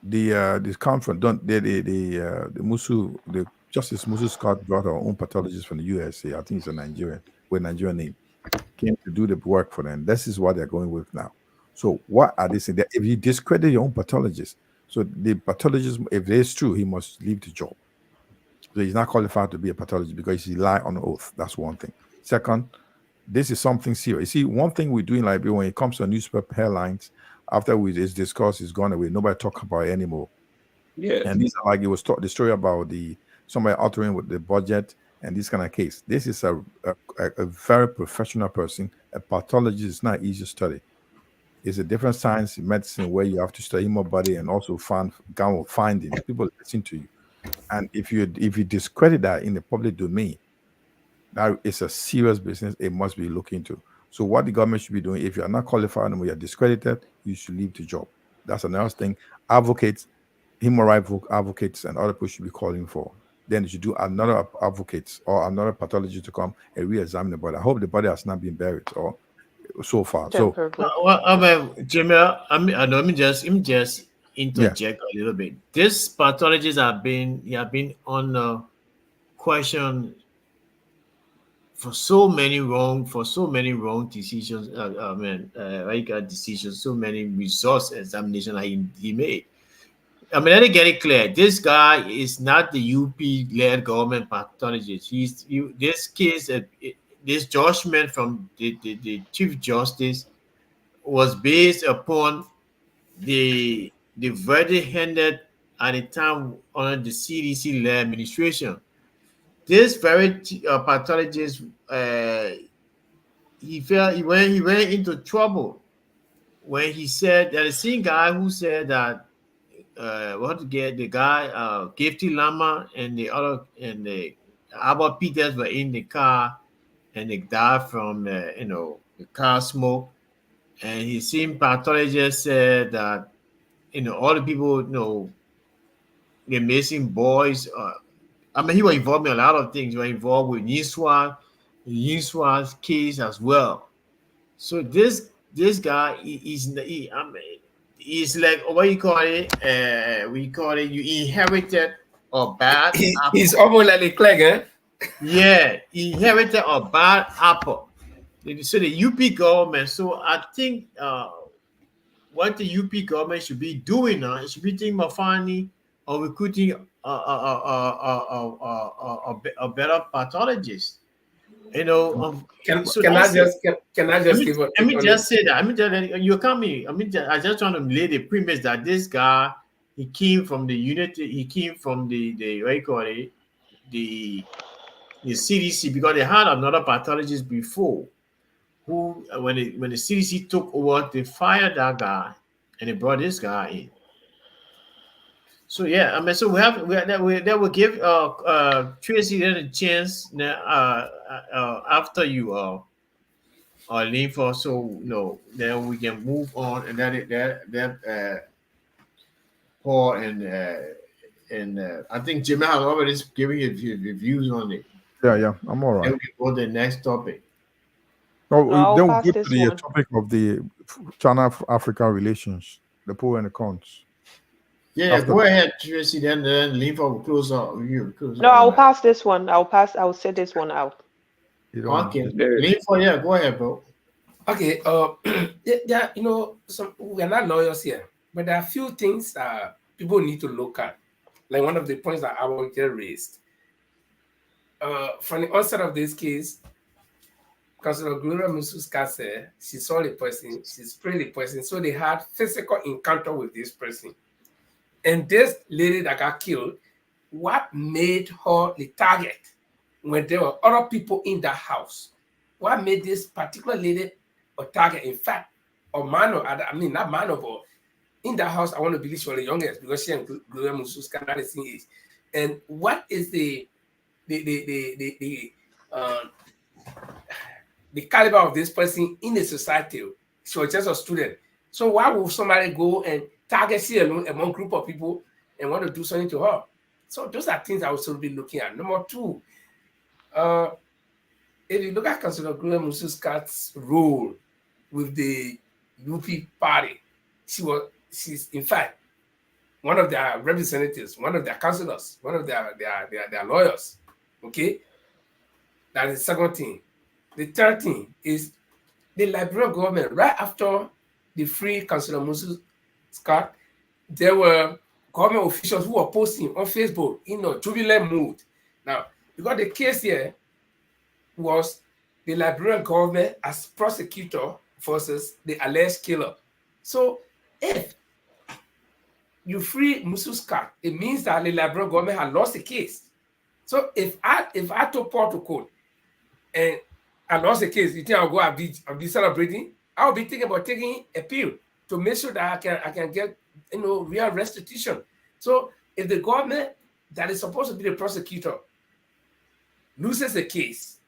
The conference, the Justice Musu Scott brought our own pathologist from the USA. I think he's a Nigerian name. Came to do the work for them. This is what they're going with now. So what are they saying? If you discredit your own pathologist, so the pathologist, if it is true, he must leave the job. So he's not qualified to be a pathologist because he lied on oath. That's one thing. Second, this is something serious. You see, one thing we do in Liberia when it comes to newspaper headlines, after it's discussed, it's gone away. Nobody talk about it anymore. Yeah. And these are like it was the story about somebody altering with the budget and this kind of case. This is a very professional person. A pathologist is not easy to study. It's a different science in medicine where you have to study human body and also find findings. People listen to you. And if you discredit that in the public domain, that is a serious business. It must be looked into. So what the government should be doing, if you are not qualified and we are discredited, you should leave the job. That's another thing. Advocates, human rights advocates, and other people should be calling for. Then you should do another advocates or another pathologist to come and re-examine the body. I hope the body has not been buried or so far. So, Jimmy, let me just interject a little bit. These pathologists have been on question for so many wrong decisions. Decisions, so many resource examination he made. I mean, let me get it clear. This guy is not the UP-led government pathologist. This case, this judgment from the Chief Justice was based upon the verdict handed at the time under the CDC-led administration. This very pathologist, he went into trouble when he said that the same guy who said that the guy Gifty Lama and the Albert Peters were in the car and they died from the car smoke. And he seen pathologist said that all the people the missing boys. I mean, he was involved in a lot of things. He was involved with Yinswa's case as well. So this guy he's like what you call it? We call it you inherited a bad apple. He's almost like a clegg, eh? Yeah, he inherited a bad apple. So the UP government. So I think what the UP government should be doing now, it should be thinking about finding or recruiting a better pathologist. Can I just give a? Let me just say that. I mean, you're coming. I just want to lay the premise that this guy, he came from the unity. He came from the what you call it, the CDC, because they had another pathologist before, who when the CDC took over, they fired that guy and they brought this guy in. So yeah, I mean, so that will give Tracy then a chance after you leave for then we can move on and then Paul and I think Jimmy has already given his views on it. Yeah, I'm all right. Then we go to the next topic. Then we'll go to the topic of the China-Africa relations, the pros and the cons. Yeah, go ahead, Tracy. Then leave for close out. No, I'll pass this one. I'll set this one out. Okay, leave for go ahead, bro. Okay. Yeah, we're not lawyers here, but there are a few things that people need to look at. Like one of the points that I will get raised. From the onset of this case, Councilor Gloria Mususka said she saw the person, she sprayed the person, so they had physical encounter with this person. And this lady that got killed, what made her the target when there were other people in the house? What made this particular lady a target? In fact, not minor, but in the house, I want to believe she was the youngest because she and Gloria Mususka are the same age. And what is the caliber of this person in the society? She was just a student. So why would somebody go and target she alone among a group of people and want to do something to her? So those are things I would sort of be looking at. Number two, if you look at Councilor Gloria Mususka's role with the UP party, she's in fact one of their representatives, one of their councillors, one of their lawyers. Okay, that is the second thing. The third thing is the Liberian government. Right after the free Councilor Mususka, there were government officials who were posting on Facebook in a jubilant mood. Now, because the case here was the Liberian government as prosecutor versus the alleged killer. So if you free Mususka, it means that the Liberian government had lost the case. So if I took Paul to court and I lost the case, you think I'll be celebrating? I'll be thinking about taking appeal to make sure that I can get real restitution. So if the government that is supposed to be the prosecutor loses a case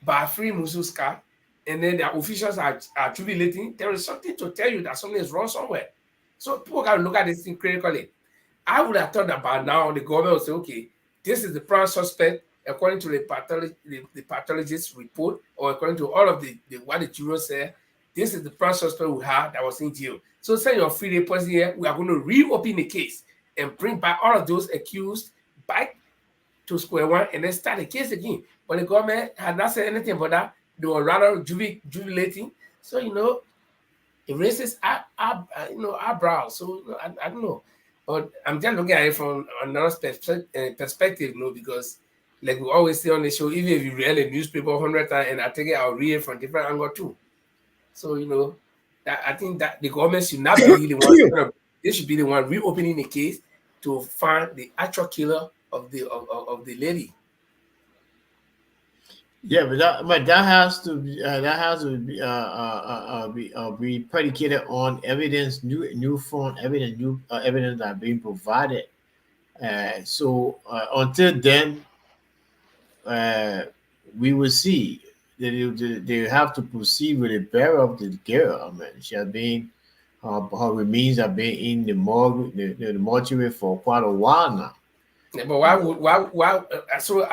by free Mususka, and then the officials are jubilating, there is something to tell you that something is wrong somewhere. So people got to look at this thing critically. I would have thought that by now the government would say, okay, this is the prime suspect according to the pathologist's report, or according to all of the what the juror said. This is the prime suspect we have that was in jail. So send your free person here. We are going to reopen the case and bring back all of those accused back to square one and then start the case again. But the government had not said anything about that. They were rather jubilating. So, it raises eyebrows. So, I don't know. But I'm just looking at it from another perspective, because like we always say on the show, even if you read a newspaper 100 times and I take it, I'll read it from different angle too. So, I think that the government should not be the one. They should be the one reopening the case to find the actual killer of the lady. Yeah, but that has to be predicated on evidence, new form evidence, new evidence that are being provided. So until then, we will see. They have to proceed with the burial of the girl. I mean, she has been her remains have been in the morgue, the mortuary for quite a while now. Yeah, but why? So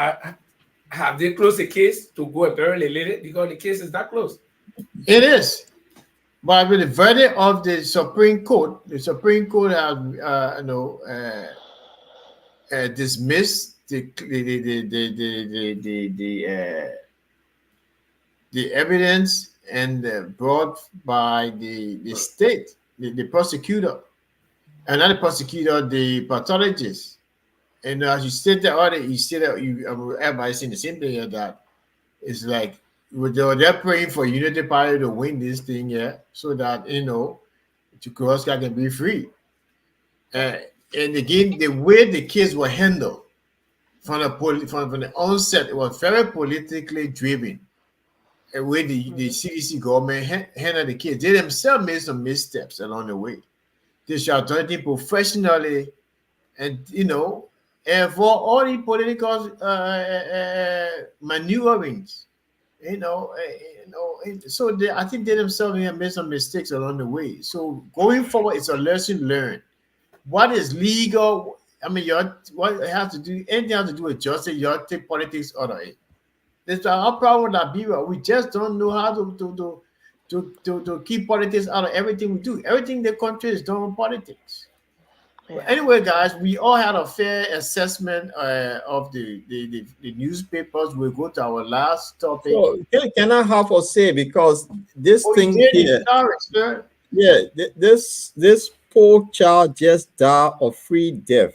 have they closed the case to go and bury the lady because the case is not closed? It is, but with the verdict of the Supreme Court has dismissed the evidence and brought by the state, the prosecutor, and not the prosecutor, the pathologist. And as you stated earlier, everybody saying the same thing here, that it's like they're praying for Unity Party to win this thing here, so that Chukwuoska can be free. And again, the way the case were handled from the onset, it was very politically driven. The way the CDC government handled the case, they themselves made some missteps along the way. They should have done it professionally, and and for all the political maneuverings, so I think they themselves have made some mistakes along the way. So going forward, it's a lesson learned. What is legal? I mean, what it has to do, anything has to do with justice, you have to take politics out of it. That's our problem with Liberia. We just don't know how to keep politics out of everything we do. Everything in the country is done with politics. Yeah. Anyway, guys, we all had a fair assessment of the newspapers. We'll go to our last topic. So, can I have a say, because this thing here, sorry, sir. Yeah, this poor child just died of free death.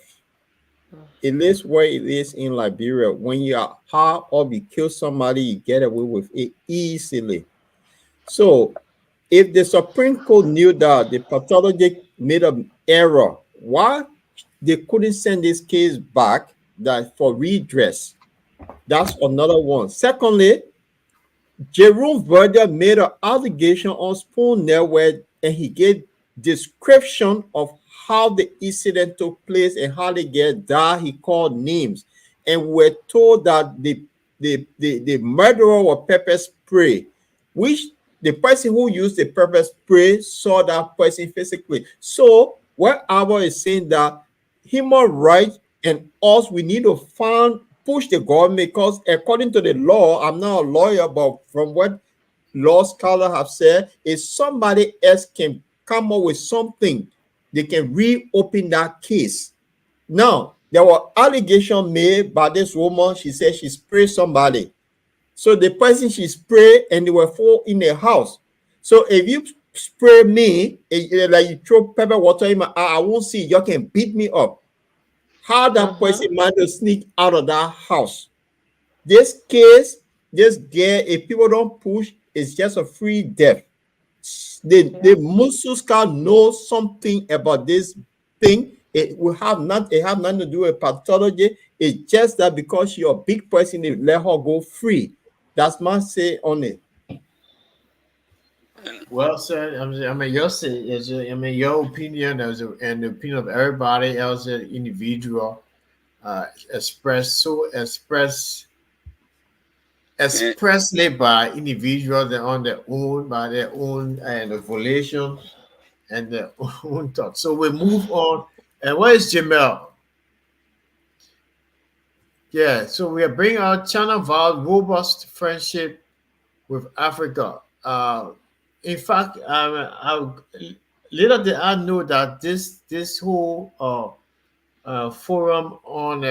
It is where it is in Liberia. When you are hard or you kill somebody, you get away with it easily. So, if the Supreme Court knew that the pathologist made an error, why they couldn't send this case back for redress? That's another one. Secondly, Jerome Verder made an allegation on Spoon Network, and he gave description of how the incident took place and how the girl died. He called names, and we're told that the murderer was pepper spray, which the person who used the pepper spray saw that person physically. So what Abba is saying, that human rights and us, we need to push the government, because according to the law, I'm not a lawyer, but from what law scholars have said, if somebody else can come up with something, they can reopen that case. Now, there were allegations made by this woman. She said she sprayed somebody. So the person she sprayed, and they were four in the house. So if you spray me, like you throw pepper water in my eye, I won't see. You can beat me up. How that person managed to sneak out of that house? This case, this girl, if people don't push, it's just a free death. The Mususka knows something about this thing. It have nothing to do with pathology. It's just that because you're a big person, they let her go free. That's my say on it. Well, sir, I mean, your opinion and the opinion of everybody else, individual. And, expressly by individuals that on their own, by their own volition and their own thoughts. So we move on. And where is Jamel? Yeah, so we are bringing out China vowed robust friendship with Africa. In fact, little did I know that this whole forum on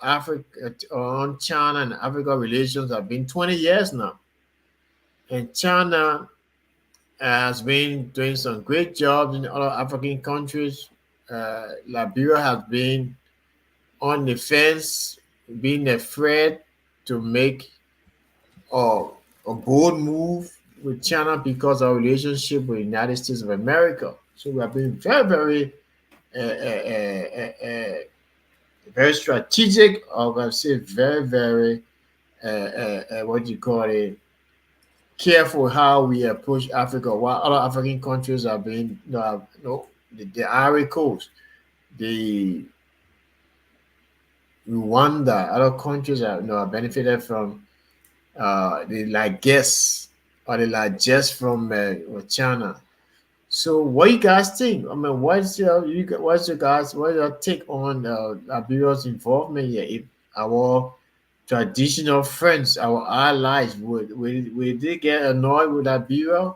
Africa on China and Africa relations have been 20 years now, and China has been doing some great jobs in other African countries. Liberia has been on the fence, being afraid to make a, a bold move with China because of our relationship with the United States of America. So we have been very strategic, or I say very, what do you call it, careful how we approach Africa. While other African countries have been, the Ivory Coast, the Rwanda, other countries have, have benefited from the largesse or the largesse from China. So, what you guys think? I mean, what's your take on Liberia's involvement here? If our traditional friends, our allies, would they get annoyed with Liberia?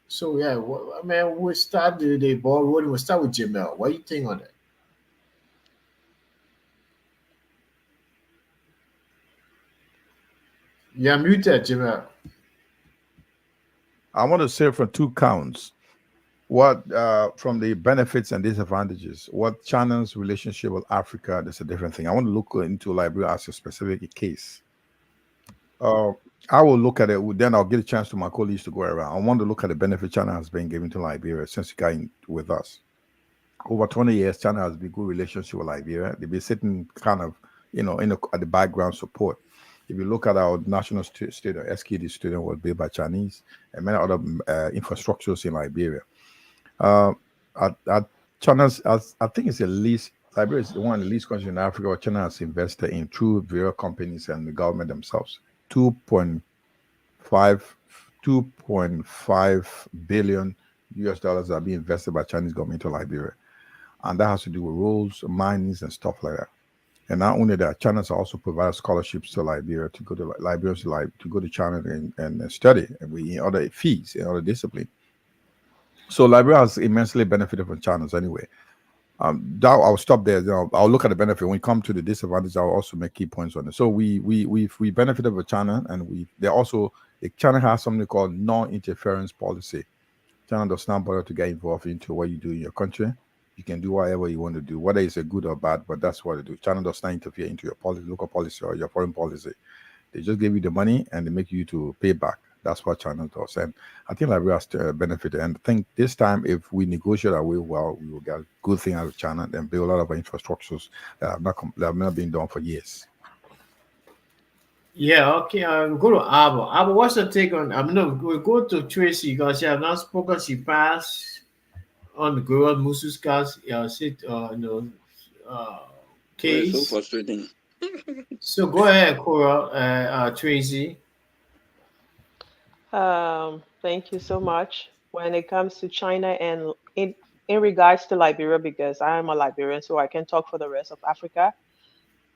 So yeah, I mean, we'll start the ball rolling. We'll start with Jamel. What do you think on that? You're muted, Jamel. I want to say from two counts. What from the benefits and disadvantages, what China's relationship with Africa, that's a different thing. I want to look into Liberia as a specific case. Uh, I will look at it, then I'll get a chance to my colleagues to go around. I want to look at the benefit China has been giving to Liberia since it got in with us. Over 20 years, China has been good relationship with Liberia. They've been sitting kind of, at the background support. If you look at our national stadium, SKD stadium was built by Chinese and many other infrastructures in Liberia. Uh, at China's, I think it's the least, Liberia is one of the least countries in Africa where China has invested in through various companies and the government themselves. 2.5 2.5 billion US dollars are being invested by Chinese government to Liberia. And that has to do with roads, minings, and stuff like that. And not only that, China also provides scholarships to Liberia to go to Liberians to go to China and study, and we in other fees in other discipline. So Liberia has immensely benefited from China's anyway. That I'll stop there. I'll look at the benefit. When we come to the disadvantage, I'll also make key points on it. So we benefited from China, and China has something called non-interference policy. China does not bother to get involved into what you do in your country. You can do whatever you want to do, whether it's a good or bad, but that's what they do. China does not interfere into your policy, local policy, or your foreign policy. They just give you the money and they make you to pay back. That's what China does. And I think Liberia has benefited. And I think this time, if we negotiate our way well, we will get a good thing out of China and build a lot of infrastructures that have not been done for years. Yeah, okay. I'll go to Abba. Abba, what's your take on? We'll go to Tracy because she has not spoken. She passed on the girl Mususka's uh, it's so case. frustrating. So go ahead, Cora, Tracy. Thank you so much. When it comes to China and in regards to Liberia, because I am a Liberian, so I can talk for the rest of Africa.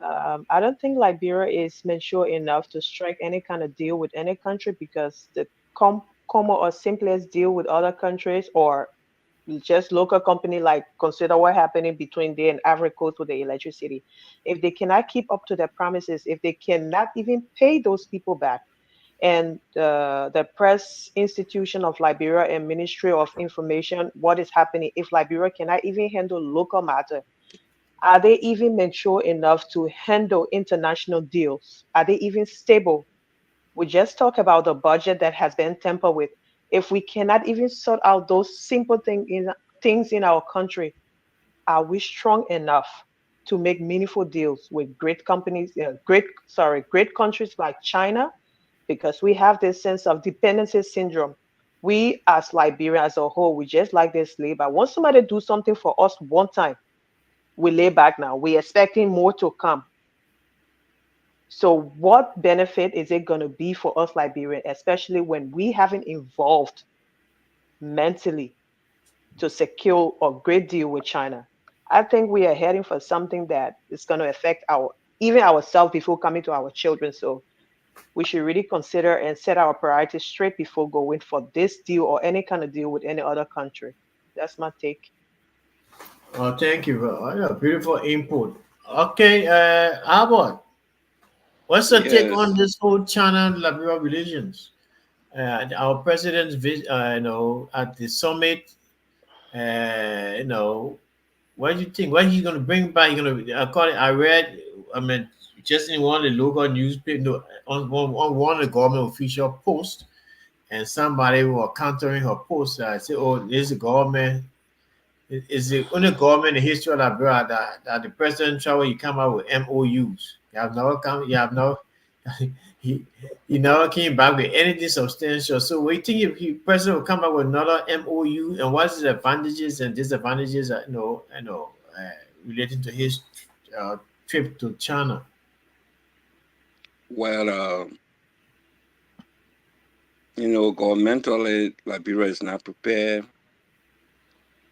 I don't think Liberia is mature enough to strike any kind of deal with any country because the common or simplest deal with other countries or just local company, like consider what happening between they and Ivory Coast with the electricity. If they cannot keep up to their promises, if they cannot even pay those people back, and the press institution of Liberia and Ministry of Information, what is happening if Liberia cannot even handle local matter? Are they even mature enough to handle international deals? Are they even stable? We just talk about the budget that has been tampered with. If we cannot even sort out those simple things in our country, are we strong enough to make meaningful deals with great companies, great countries like China? Because we have this sense of dependency syndrome. We as Liberia as a whole, we just like this labor. Once somebody do something for us one time, we lay back now. We're expecting more to come. So what benefit is it going to be for us Liberians, especially when we haven't evolved mentally to secure a great deal with China? I think we are heading for something that is going to affect our even ourselves before coming to our children. So we should really consider and set our priorities straight before going for this deal or any kind of deal with any other country. That's my take. Well, thank you. Yeah, beautiful input. Okay, Albert, what's your take on Yes. this whole China-Liberia relations? Our president's, at the summit, you know, what do you think? What he's going to bring back? You're going to, according, I read, I mean, just in one of the local newspaper, no, on one of the government official post, and somebody was countering her post. I said, "Oh, this is the government. Is the only government in history of Liberia that the president travel you come out with MOUs. You have never come. You have no. he he never came back with anything substantial. So we think if he president will come back with another MOU, and what's the advantages and disadvantages? Relating to his uh, trip to China. Well, governmentally, Liberia is not prepared.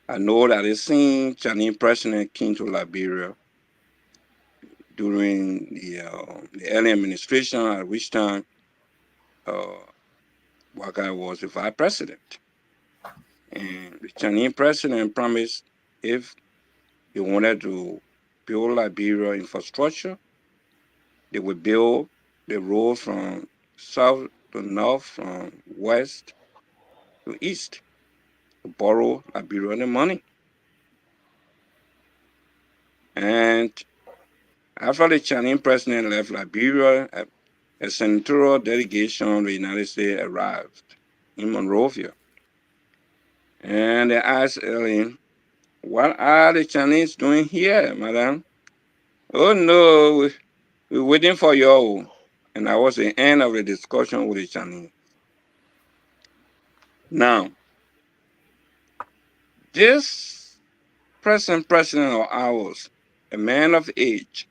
I know that it seemed Chinese president came to Liberia during the early administration, at which time uh, Waka was the vice president. And the Chinese president promised if he wanted to build Liberia infrastructure, they would build the road from south to north, from west to east, to borrow Liberian money. And after the Chinese president left Liberia, a senatorial delegation of the United States arrived in Monrovia. And they asked Ellen, "What are the Chinese doing here, madam?" "Oh, no, we're waiting for you." And that was the end of the discussion with the Chinese. Now, this present president of ours, a man of age,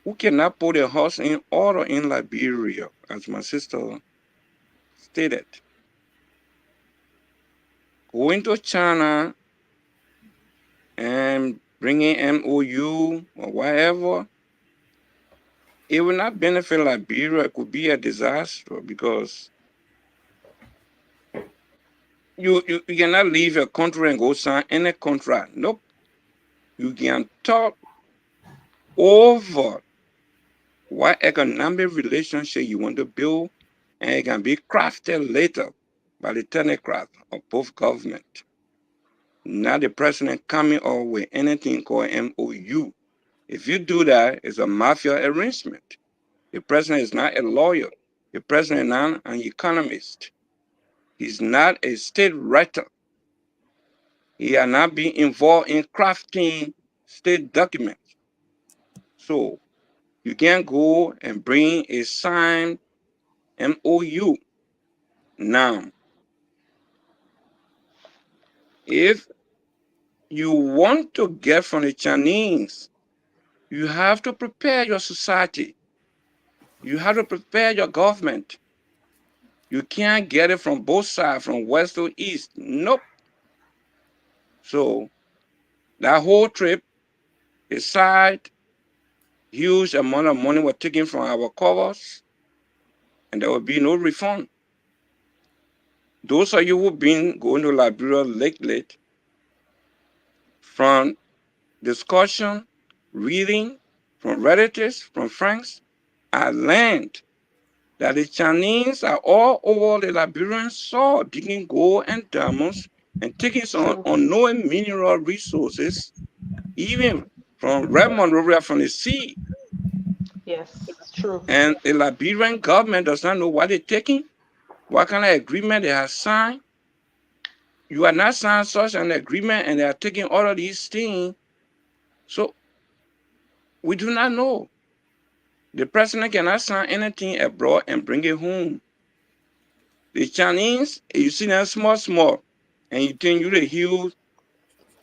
who cannot put a house in order in Liberia, as my sister stated, going to China and bringing MOU or whatever, it will not benefit Liberia. It could be a disaster because you cannot leave a country and go sign any contract. Nope. You can talk over what economic relationship you want to build, and it can be crafted later by the technocrat of both government. Not the president coming up with anything called MOU. If you do that, it's a mafia arrangement. The president is not a lawyer. The president is not an economist. He's not a state writer. He has not been involved in crafting state documents. So you can't go and bring a signed MOU. Now, if you want to get from the Chinese, you have to prepare your society. You have to prepare your government. You can't get it from both sides, from west to east. Nope. So that whole trip, aside, huge amount of money was taken from our covers, and there will be no refund. Those of you who've been going to Liberia lately, from discussion, reading, from relatives, from friends, I learned that the Chinese are all over the Liberian soil digging gold and diamonds and taking some True. unknown mineral resources, even from Red Monrovia from the sea. Yes, it's true. And the Liberian government does not know what they're taking, what kind of agreement they have signed. You are not signed such an agreement, and they are taking all of these things. So we do not know. The president cannot sign anything abroad and bring it home. The Chinese, you see them small, and you think you're the huge,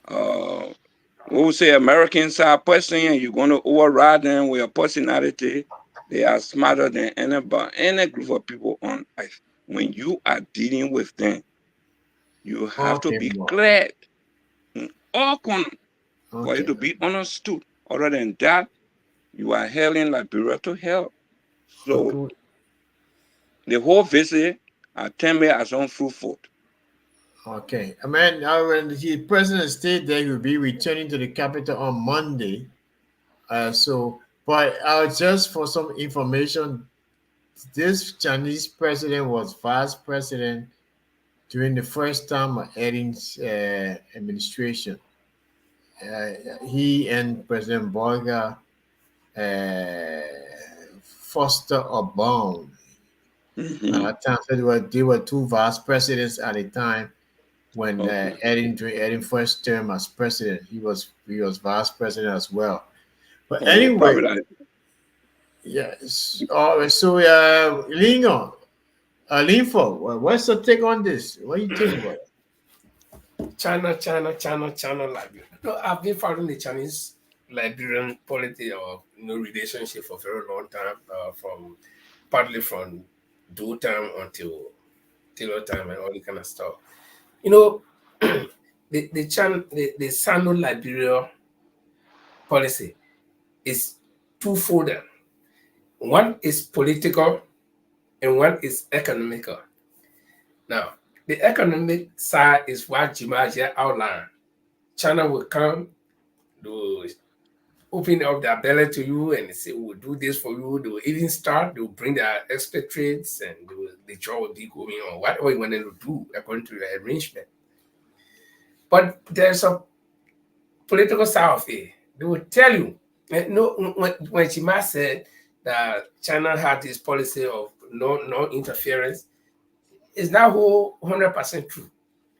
what we say, American side person, and you're going to override them with your personality. They are smarter than any group of people on earth. When you are dealing with them, you have to Okay, be boss. clear in all corners for it Okay. to be understood. Other than that, you are hailing Liberia to hell. So Okay. the whole visit, I term it as unfruitful. Okay. I mean, when the president stayed there, he will be returning to the capital on Monday. But just for some information, this Chinese president was vice president during the first time of Edding's administration. He and President Borga foster a bond. Mm-hmm. They were two vice presidents at a time when Okay. during Edding's first term as president, he was vice president as well. But Oh, anyway, probably that. yes. Linfo, what's the take on this? What do you think about it? China, Liberia. No, I've been following the Chinese Liberian polity or relationship for a very long time, partly from Do time until Taylor time and all that kind of stuff. The Sino Liberia policy is twofold. One is political and one is economical. Now, the economic side is what Jimaja outlined. China will come, they will open up their belly to you and say, we'll do this for you. They will even start, they will bring their expatriates and the job will be going on, whatever you want them to do according to the arrangement. But there's a political side of it. They will tell you, when Chima said that China had this policy of no interference, it's not whole 100% true.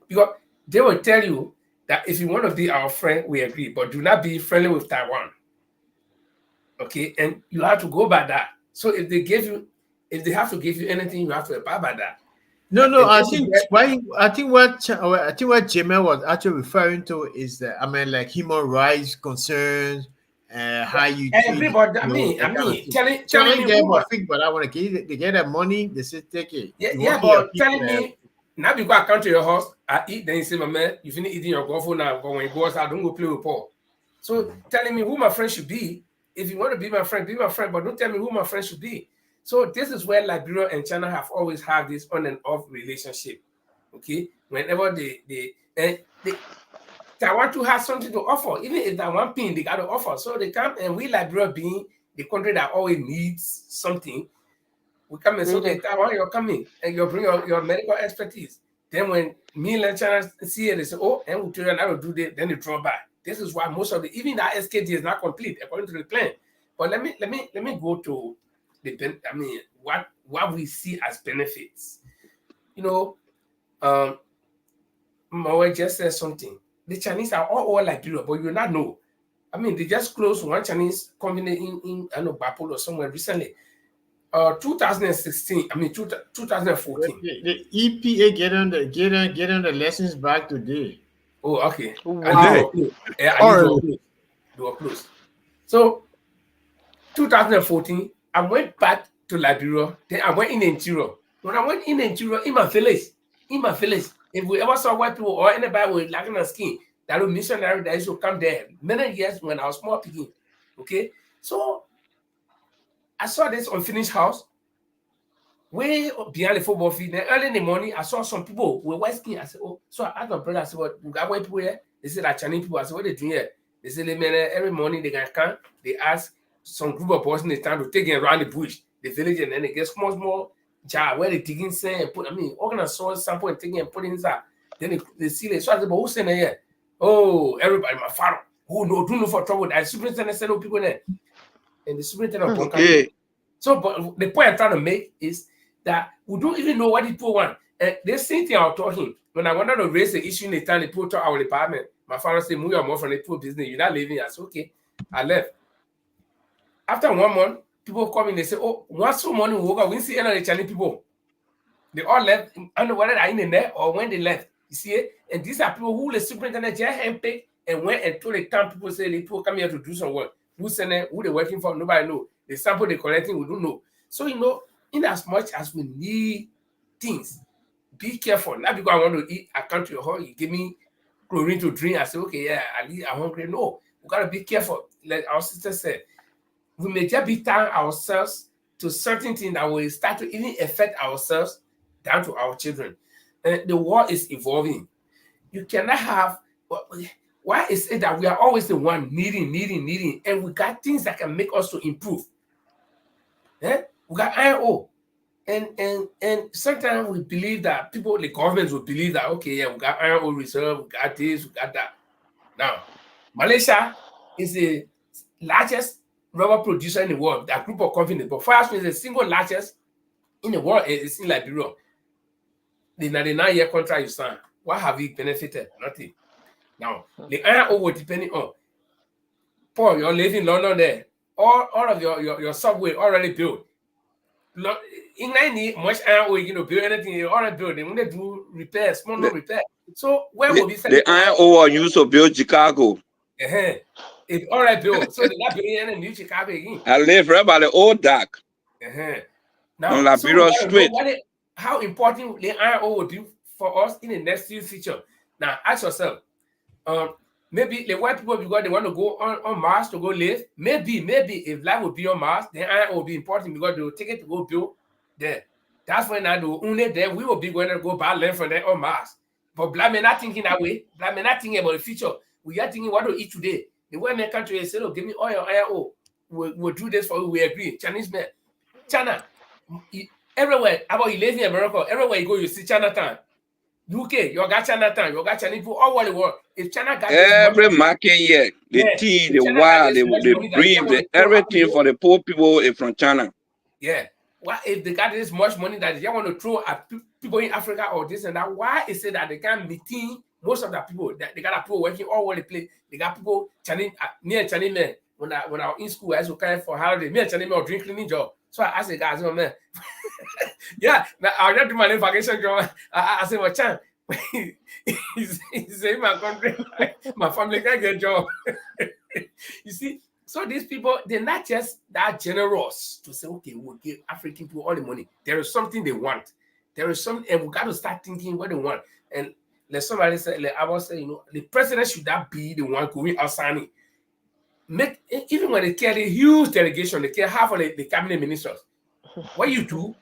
Because they will tell you that if you want to be our friend, we agree, but do not be friendly with Taiwan. Okay, and you have to go by that. So if they have to give you anything, you have to abide by that. No. I think what Jamel was actually referring to is that like human rights concerns, how you treat. Everybody, telling me who, but I want to they get that money. They say take it. But telling me now because I come to your house, I eat, then you say, my man, you finish eating your golf now. But when you go outside, don't go play with Paul. So telling me who my friend should be. If you want to be my friend, but don't tell me who my friend should be. So this is where Liberia and China have always had this on and off relationship. Okay, whenever Taiwan too has something to offer, even if that one thing they got to offer. So they come, and we Liberia being the country that always needs something, we come and say, okay, Taiwan, you're coming and you bring your medical expertise. Then when me and China see it, they say, oh, and we'll tell you how to do that, then they draw back. This is why most of even that SKD is not complete according to the plan. But let me go to what we see as benefits. Mawe just said something. The Chinese are all like Europe, but you not know. They just closed one Chinese company in Bapol or somewhere recently. 2016, 2014. The EPA get on the lessons back today. Oh, okay. Wow. They were close. So 2014, I went back to Liberia. Then I went in the interior. When I went in the interior, in my village, if we ever saw white people or anybody with lacking skin, that was missionary that used to come there many years when I was small picking. Okay, so I saw this unfinished house way behind the football field. Then early in the morning, I saw some people with white skin. I said, oh, so I asked my brother, I said, what, you got white people here? They said, like Chinese people. I said, what they doing here? They said, every morning they can come, they ask some group of boys in the town to take it around the bush, the village, and then they get small jar where they digging sand and put, all kind of soil sample and taking and putting inside. Then they see it. So I said, but who's in here? Oh, everybody, my father. Who don't know for trouble. The superintendent said, oh, people there. And the superintendent Okay. So, but the point I'm trying to make is that we don't even know what the people want. And the same thing I was talking, when I wanted to raise the issue in the town, the people to our department, my father said, move your more from the poor business. You're not leaving. I said, okay. I left. After 1 month, people come in, they say, oh, once so morning we woke up, we didn't see any of the Chinese people. They all left. I don't know whether they're in there or when they left. You see it? And these are people who the superintendent just handpicked and went and told the town people, say, the people come here to do some work. Who send them, who they working for, nobody know. The sample they're collecting, we don't know. So, in as much as we need things, be careful. Not because I want to eat, I come to your home, you give me chlorine to drink, I say, okay, yeah, I'm hungry. No, we got to be careful. Like our sister said, we may just be tying ourselves to certain things that will start to even affect ourselves down to our children. And the world is evolving. You cannot have, why is it that we are always the one needing, and we got things that can make us to improve? We got iron ore. And sometimes we believe that people, the governments will believe that, okay, yeah, we got iron ore reserve, we got this, we got that. Now, Malaysia is the largest rubber producer in the world, that group of companies, but Fire is the single largest in the world. It's in Liberia. The 99-year contract you signed, what have you benefited? Nothing. Now, the iron ore will depending on, Paul, you're living in London there. All of your subway already built. England need much iron ore, build anything, they already built. They want to do repairs, small repair. So where will be the iron ore used to build Chicago? It's already built. So they're not building any new Chicago again. I live right by the old dock. Now, on Liberia Street. How important the iron ore will be for us in the next future. Now, ask yourself, maybe the white people, because they want to go on Mars to go live, maybe if life will be on Mars, then iron ore will be important because they will take it to go build there. That's when I do only then we will be going to go buy land from them on Mars. But black men not thinking that way. Black men not thinking about the future. We are thinking what to eat today. The women country say, "Oh, give me all your iron ore. We'll do this for you." We agree. Chinese men, China, everywhere. About you live in America, everywhere you go, you see Chinatown. UK, you got Chinatown, you got Chinese people all over the world. If China got every market here, the tea, the wire, the brief, everything for the poor people is from China. Yeah. Why, if they got this much money that they want to throw at people in Africa or this and that, why is it that they can't meeting most of the people? That they got people working all over the place. They got people Chinese, me and Chinese men. When I was in school, I used to come for holiday. Me and Chinese men were doing cleaning job. So I asked the guys, oh man, yeah, now I just do my vacation job. I said, well, Chan, he's in my country, my family can't get a job. You see. So these people, they're not just that generous to say, okay, we'll give African people all the money. There is something they want. There is something, and we got to start thinking what they want. And let somebody say, like I was saying, the president should not be the one going outside. Even when they carry huge delegation, they carry half of the cabinet ministers. What you do,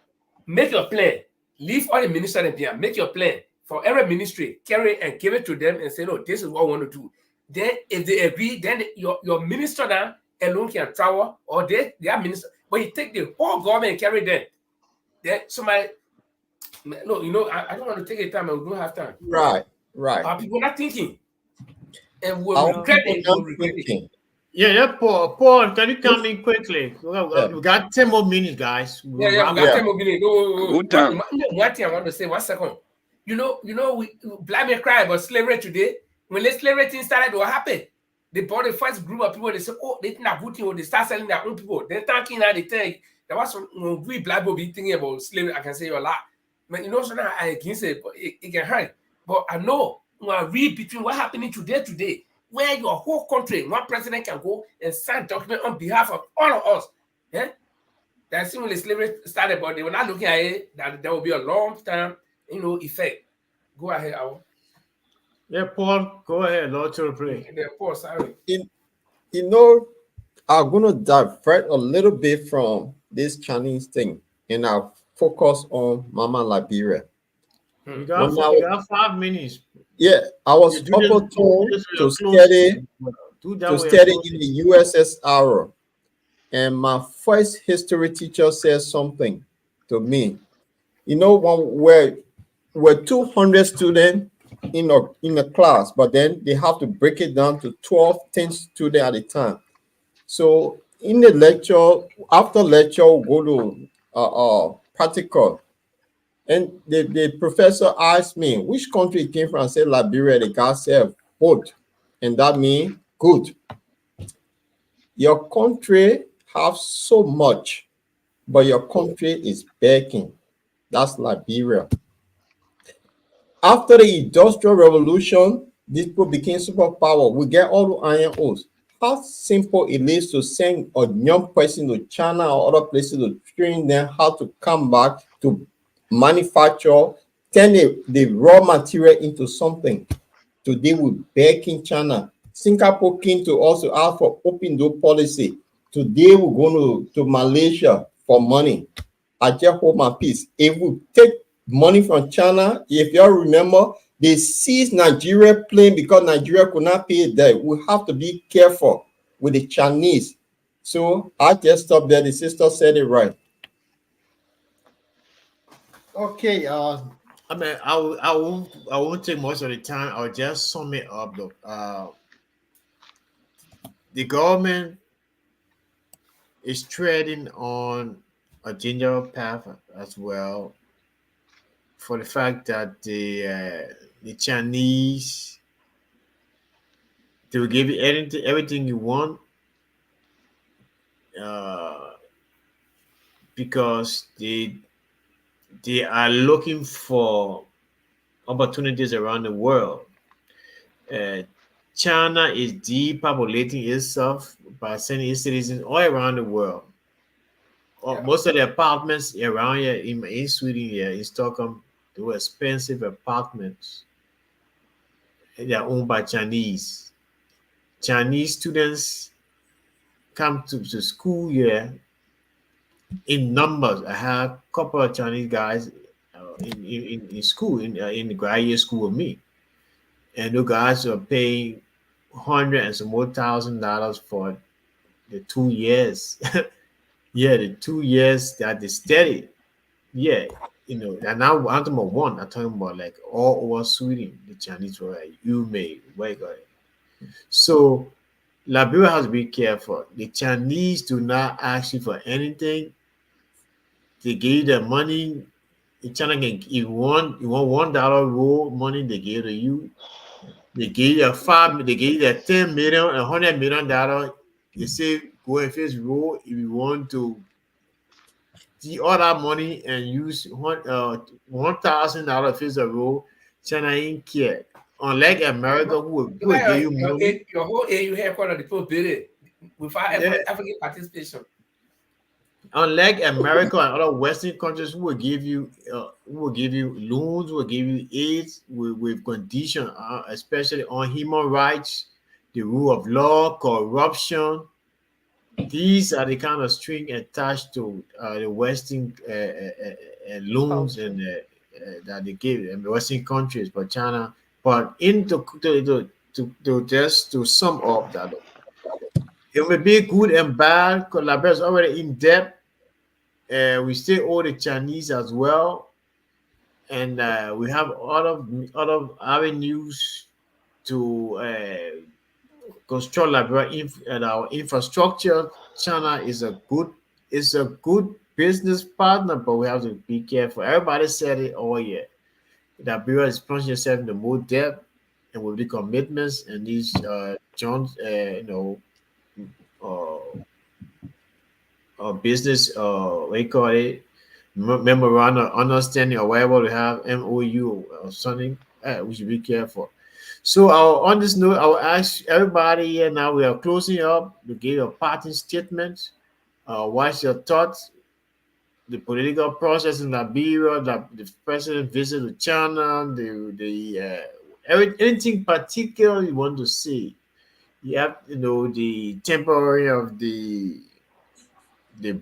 make your plan. Leave all the ministers in there. Make your plan for every ministry. Carry and give it to them and say, no, this is what we want to do. Then, if they agree, then your minister now alone can travel, or they are minister. But you take the whole government and carry them. Then somebody, no, I don't want to take a time. I don't have time. Right. Are people not thinking? And we'll regret it. Yeah, Paul, can you come in quickly? We got 10 more minutes, guys. We got 10 more minutes. One thing I want to say, 1 second. We black men cry about slavery today. When the slavery thing started, what happened? They bought the first group of people. They said, "Oh, they think that good thing." They start selling their own people. They're talking now. They think there was when we black people be thinking about slavery. I can say a lot, but sometimes I can say it can hurt. But I know when I read between what happening today, where your whole country, one president can go and sign document on behalf of all of us. Yeah, that's when the slavery started, but they were not looking at it that there will be a long time, effect. Go ahead, Al. Yeah, Paul, go ahead. Lord to pray. Yeah, Paul, sorry. I'm going to divert a little bit from this Chinese thing, and I'll focus on Mama Liberia. You got 5 minutes. Yeah, I was told to study in the USSR, and my first history teacher said something to me. When we're 200 students in a class, but then they have to break it down to 10 students at a time. So in the lecture, after lecture, we'll go to practical. And the professor asked me, which country it came from? I said, Liberia. The guy said, good. And that means good. Your country have so much, but your country is begging. That's Liberia. After the Industrial Revolution, these people became superpower. We get all the iron ores. how simple it is to send a young person to China or other places to train them how to come back to manufacture, turn the raw material into something. Today we beg in China. Singapore came to also ask for open door policy. Today we're going to Malaysia for money. I just hold my peace. If we take money from China, if you all remember, they seized Nigeria plane because Nigeria could not pay that. We have to be careful with the Chinese. So I just stopped there. The sister said it right. Okay. I mean, I won't take much of the time. I'll just sum it up though. The government is treading on a dangerous path as well, for the fact that the Chinese, they will give you everything you want, uh, because they are looking for opportunities around the world. Uh, China is depopulating itself by sending its citizens all around the world. Most of the apartments around here in Sweden, here in Stockholm, they were expensive apartments. They are owned by Chinese. Chinese students come to school here in numbers. I have a couple of Chinese guys in school, in the graduate school with me. And those guys are paying hundred and some more $1,000 for the 2 years. Yeah, the 2 years that they studied. Yeah, and now I'm talking about one. I'm talking about like all over Sweden, the Chinese were like, you may, wait, so Liberia has to be careful. The Chinese do not ask you for anything. They give you the money. The China can, if you want $1 roll money, they give to you. They give you they give you 10 million, $100 million. They say go and face roll if you want to see all that money and use $1,000 face a roll. China ain't care. Unlike America, who will give you money. Your whole AU headquarters, the people build it without African participation. Unlike America and other Western countries, who will give you loans, who will give you aid with conditions, especially on human rights, the rule of law, corruption. These are the kind of string attached to the Western loans and that they give in the Western countries, but China. But just to sum up that, it may be good and bad. Because Liberia is already in debt. We still owe the Chinese as well, and we have other avenues to construct Liberia and our infrastructure. China is a good business partner, but we have to be careful. Everybody said it all year. Liberia is plunging itself into more debt, and with the commitments and these business, what you call it, memorandum of understanding or whatever we have, MOU or something, we should be careful. So on this note, I will ask everybody here now, we are closing up to give a parting statement. What's your thoughts? The political process in Liberia, the president visited China, anything particular you want to see. You have, the temporary of the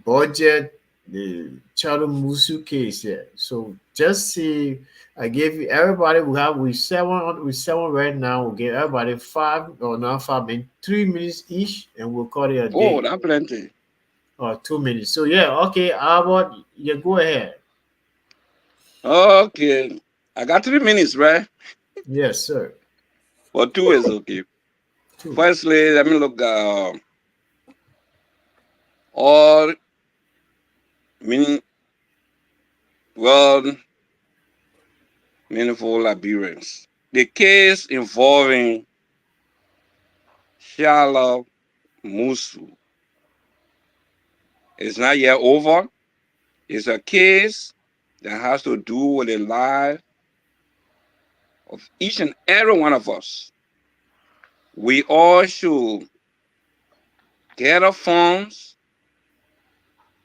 budget, the Charter Musu case here. So just see, I gave you everybody. We seven right now. We'll give everybody 5 or not 5 minutes, 3 minutes each, and we'll call it a day. Oh, that's plenty. Or 2 minutes. So yeah, okay. How about you? Go ahead. Okay, I got 3 minutes, right? Yes, sir. Or 2 is okay. 2. Firstly, let me look all meaningful Liberians. The case involving Shala Musu is not yet over. It's a case that has to do with the life of each and every one of us. We all should gather funds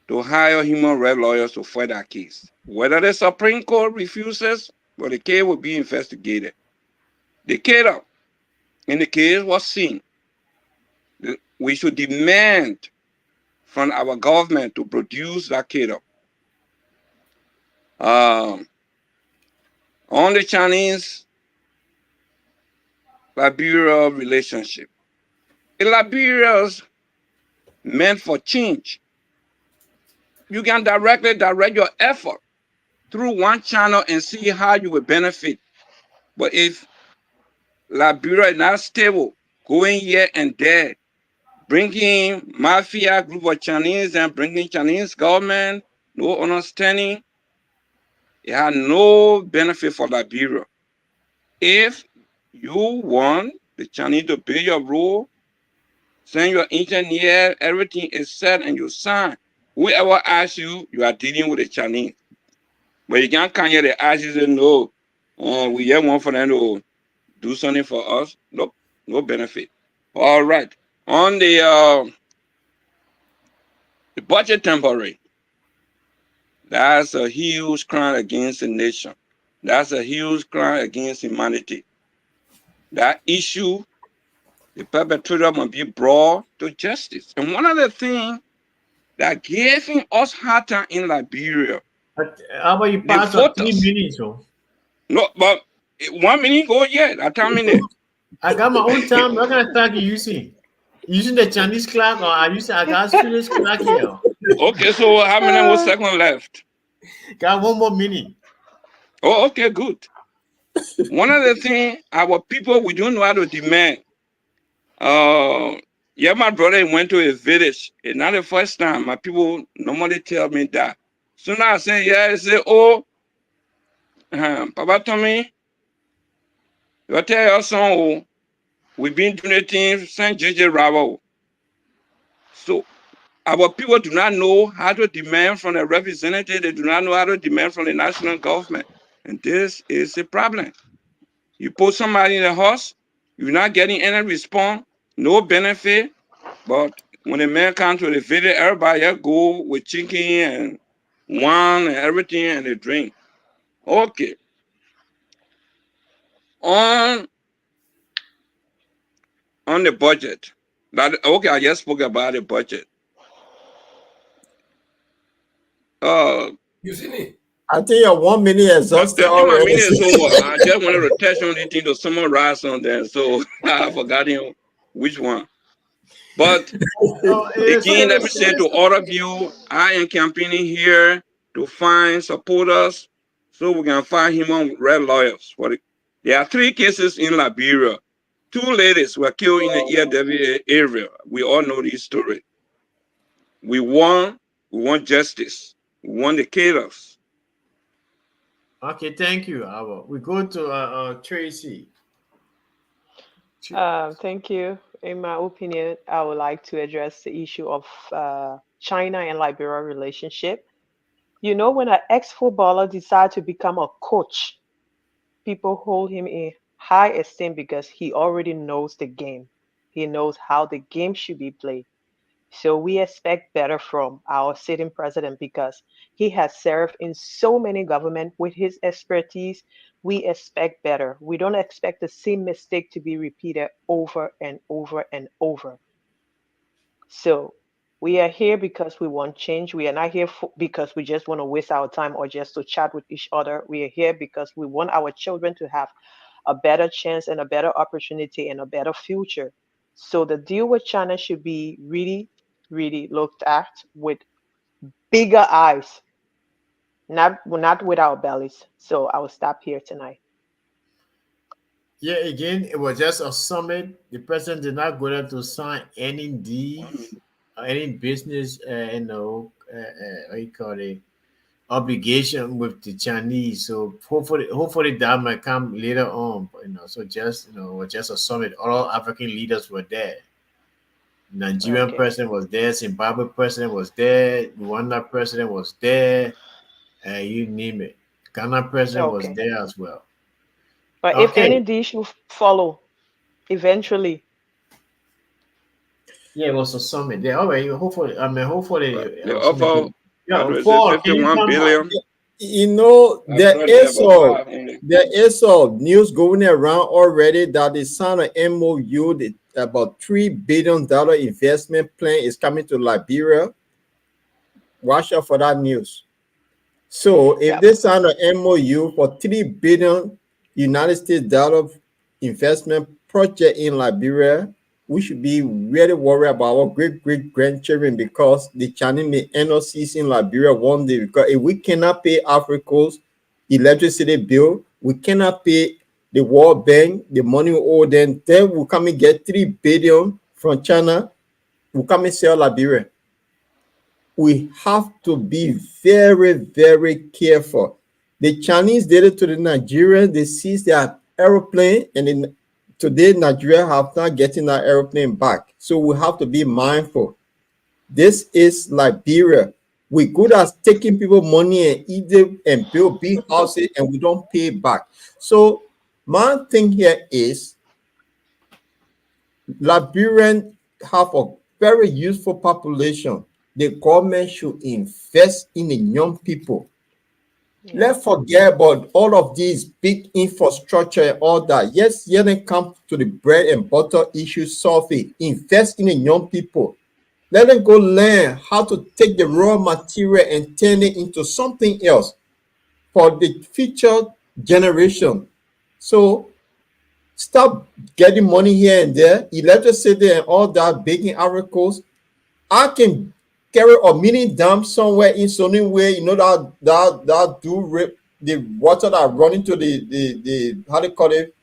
to hire human rights lawyers to fight that case. Whether the Supreme Court refuses, well, the case will be investigated. They came up, and the case was seen. We should demand from our government to produce that case up. On the Chinese-Liberia relationship. Liberia's meant for change. You can directly direct your effort through one channel and see how you will benefit. But if Liberia is not stable, going here and there, bringing mafia group of Chinese and bringing Chinese government, no understanding, it has no benefit for Liberia. If you want the Chinese to pay your role, send your engineer, everything is set and you sign. Whoever asks you, you are dealing with the Chinese. But you can't come here, they ask you, say, no, we just want for them to do something for us. Nope, no benefit. All right. On the budget temporary, that's a huge crime against the nation. That's a huge crime against humanity. That issue, the perpetrator must be brought to justice. And one of the things that giving us hard time in Liberia, how about you pass on 3 minutes? So? No, but 1 minute go yet. I tell minute. I got my own time. What kind of clock you using? Using the Chinese clock, or I got Swedish clock here? Okay, so how many more seconds left? Got 1 more minute. Oh, okay, good. One of the things our people, we don't know how to demand. Yeah, my brother went to a village. It's not the first time. My people normally tell me that. So now I say, yeah, I say, oh, Papa Tommy, you tell your son, oh, we've been doing the things since JJ Rabo. So our people do not know how to demand from the representative. They do not know how to demand from the national government. And this is a problem. You put somebody in the house, you're not getting any response, no benefit. But when the man comes to the village, everybody else go with chicken and wine and everything and they drink. Okay. On the budget. Okay, I just spoke about the budget. You see me? I think you're 1 minute exhausted already. My minute is over. I just wanted to touch on anything to summarize on there, so I forgot which one. But again, let me say to all of you, I am campaigning here to find supporters so we can find human rights lawyers. There are 3 cases in Liberia. 2 ladies were killed in the ERW area. We all know this story. We want justice. We want the killers. Okay, thank you. We go to Tracy. Thank you. In my opinion, I would like to address the issue of China and Liberia relationship. You know, when an ex-footballer decides to become a coach, people hold him in high esteem because he already knows the game. He knows how the game should be played. So we expect better from our sitting president because he has served in so many governments with his expertise. We expect better. We don't expect the same mistake to be repeated over and over and over. So we are here because we want change. We are not here because we just want to waste our time or just to chat with each other. We are here because we want our children to have a better chance and a better opportunity and a better future. So the deal with China should be really, really looked at with bigger eyes, not with our bellies. So I will stop here tonight. Yeah, again, it was just a summit. The president did not go there to sign any deeds, any business, what you call it, obligation with the Chinese. So hopefully that might come later on. So just just a summit. All African leaders were there. Nigerian president was there. Zimbabwe president was there. Rwanda president was there. You name it. Ghana president was there as well. But if any deal should follow, eventually. Yeah, it was a summit. Yeah, all right. Hopefully, They summit. offer Yeah, Paul, can you 51 come? billion. You know, I trust them for 500. there is a news going around already that they signed an MOU, about $3 billion investment plan is coming to Liberia. Watch out for that news. So if Yep. they sign an MOU for $3 billion investment project in Liberia, we should be really worried about our great grandchildren, because the Chinese may end up seizing Liberia one day. Because if we cannot pay Africa's electricity bill, we cannot pay the World Bank the money we owe them. Then we'll come and get $3 billion from China. We'll come and sell Liberia. We have to be very careful. The Chinese did it to the Nigerians. They seized their aeroplane, and today Nigeria have not getting that aeroplane back. So we have to be mindful. This is Liberia. We good at taking people money and eat them and build big houses, and we don't pay back. So my thing here is, Liberians have a very useful population. The government should invest in the young people. Yeah. Let's forget about all of these big infrastructure and all that. Yes, here they come to the bread and butter issue, solve it. Invest in the young people. Let them go learn how to take the raw material and turn it into something else for the future generation. So stop getting money here and there, electricity and all that, baking articles. I can carry a mini dam somewhere in Sony where that do rip the water that run into the how they call it,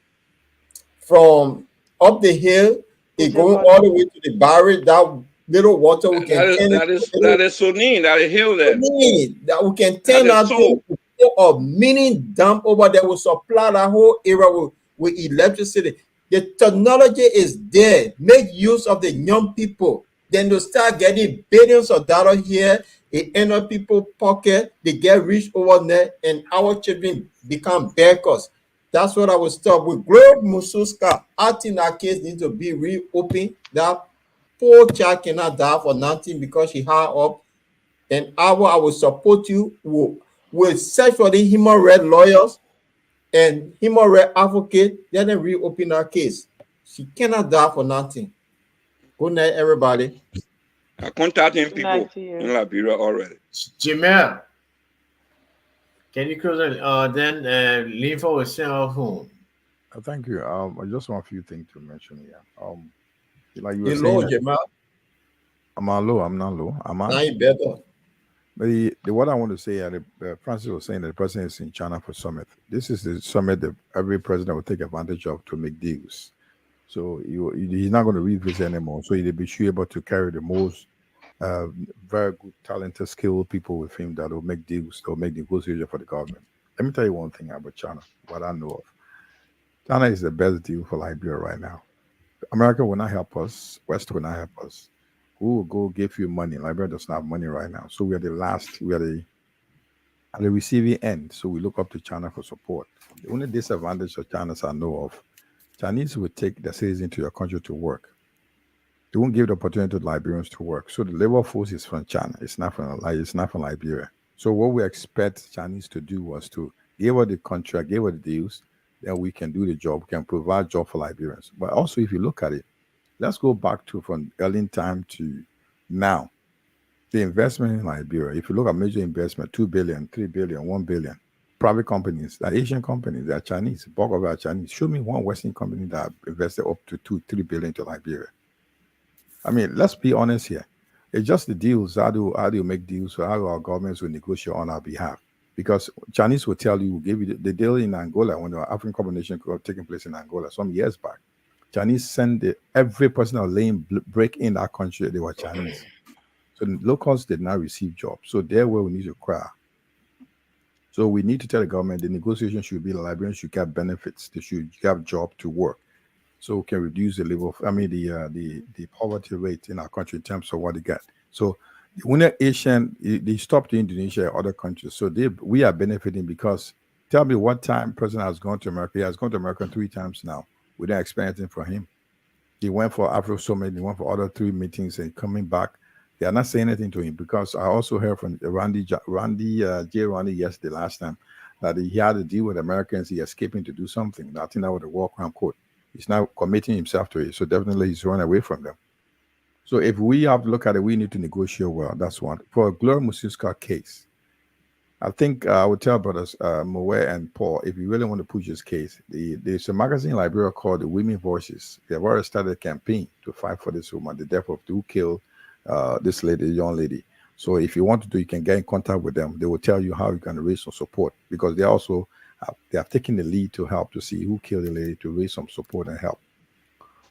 from up the hill, it going all the way to the barrel. That little water we can turn That is Sunni, that is hill there. that we can That turn is that so. thing to a mini dam over there will supply that whole area with electricity. The technology is there. Make use of the young people. Then they'll start getting billions of dollars here. It end up people's pocket. They get rich over there, and our children become beggars. That's what I will stop with. Globe Mususka, I think that case needs to be reopened. That poor child cannot die for nothing because she high up. And I will support you. We'll search for the human rights lawyers and human rights advocate. Let them reopen that case. She cannot die for nothing. Good night, everybody. I'm contacting Good people night to you. in Liberia already. Jamel, can you close it? Then Linfa will send off home. Thank you. I just want a few things to mention here. Like you were You saying, low, Jamal. am I low? I'm not low. Am Now I? you better. But what I want to say, Francis was saying that the president is in China for summit. This is the summit that every president will take advantage of to make deals. So he's not going to revisit anymore. So he'll be sure able to carry the most very good, talented, skilled people with him that will make deals, that will make negotiations for the government. Let me tell you one thing about China, what I know of. China is the best deal for Liberia right now. America will not help us. West will not help us. Who will go give you money? Liberia does not have money right now. So we are at the receiving end. So we look up to China for support. The only disadvantage of China I know of, Chinese will take the citizens to your country to work. They won't give the opportunity to Liberians to work. So the labor force is from China. It's not from Liberia. So what we expect Chinese to do was to give us the contract, give us the deals, then we can do the job, we can provide job for Liberians. But also, if you look at it, let's go back to from early time to now. The investment in Liberia, if you look at major investment, 2 billion, 3 billion, 1 billion, private companies, they're Asian companies, they're Chinese, bulk of our Chinese. Show me one Western company that invested up to 2-3 billion to Liberia. I mean, let's be honest here. It's just the deals. How do you make deals? How do our governments will negotiate on our behalf? Because Chinese will tell you, will give you the deal in Angola when the African combination taking place in Angola some years back. Chinese send every person that laying break in that country, they were Chinese. So the locals did not receive jobs. So there where we need to cry. So we need to tell the government the negotiation should be the Liberians should get benefits. They should have job to work. So we can reduce the level of, the poverty rate in our country in terms of what they get. So when they're Asian, they stopped in Indonesia and other countries. So we are benefiting because tell me what time president has gone to America. He has gone to America 3 times now. We don't expect anything from him. He went for Afro Summit. He went for other 3 meetings and coming back. They are not saying anything to him because I also heard from Randy yesterday last time that he had to deal with Americans. He escaping to do something. I think that was the war crime court. He's now committing himself to it. So definitely he's running away from them. So if we have to look at it, we need to negotiate well. That's one. For Gloria Musiska case, I think I would tell brothers Moe and Paul, if you really want to push this case, there's a magazine in Liberia called the Women Voices. They've already started a campaign to fight for this woman, the death of who killed this lady, young lady. So if you want to do, you can get in contact with them. They will tell you how you can raise some support because they also they have taken the lead to help to see who killed the lady to raise some support and help.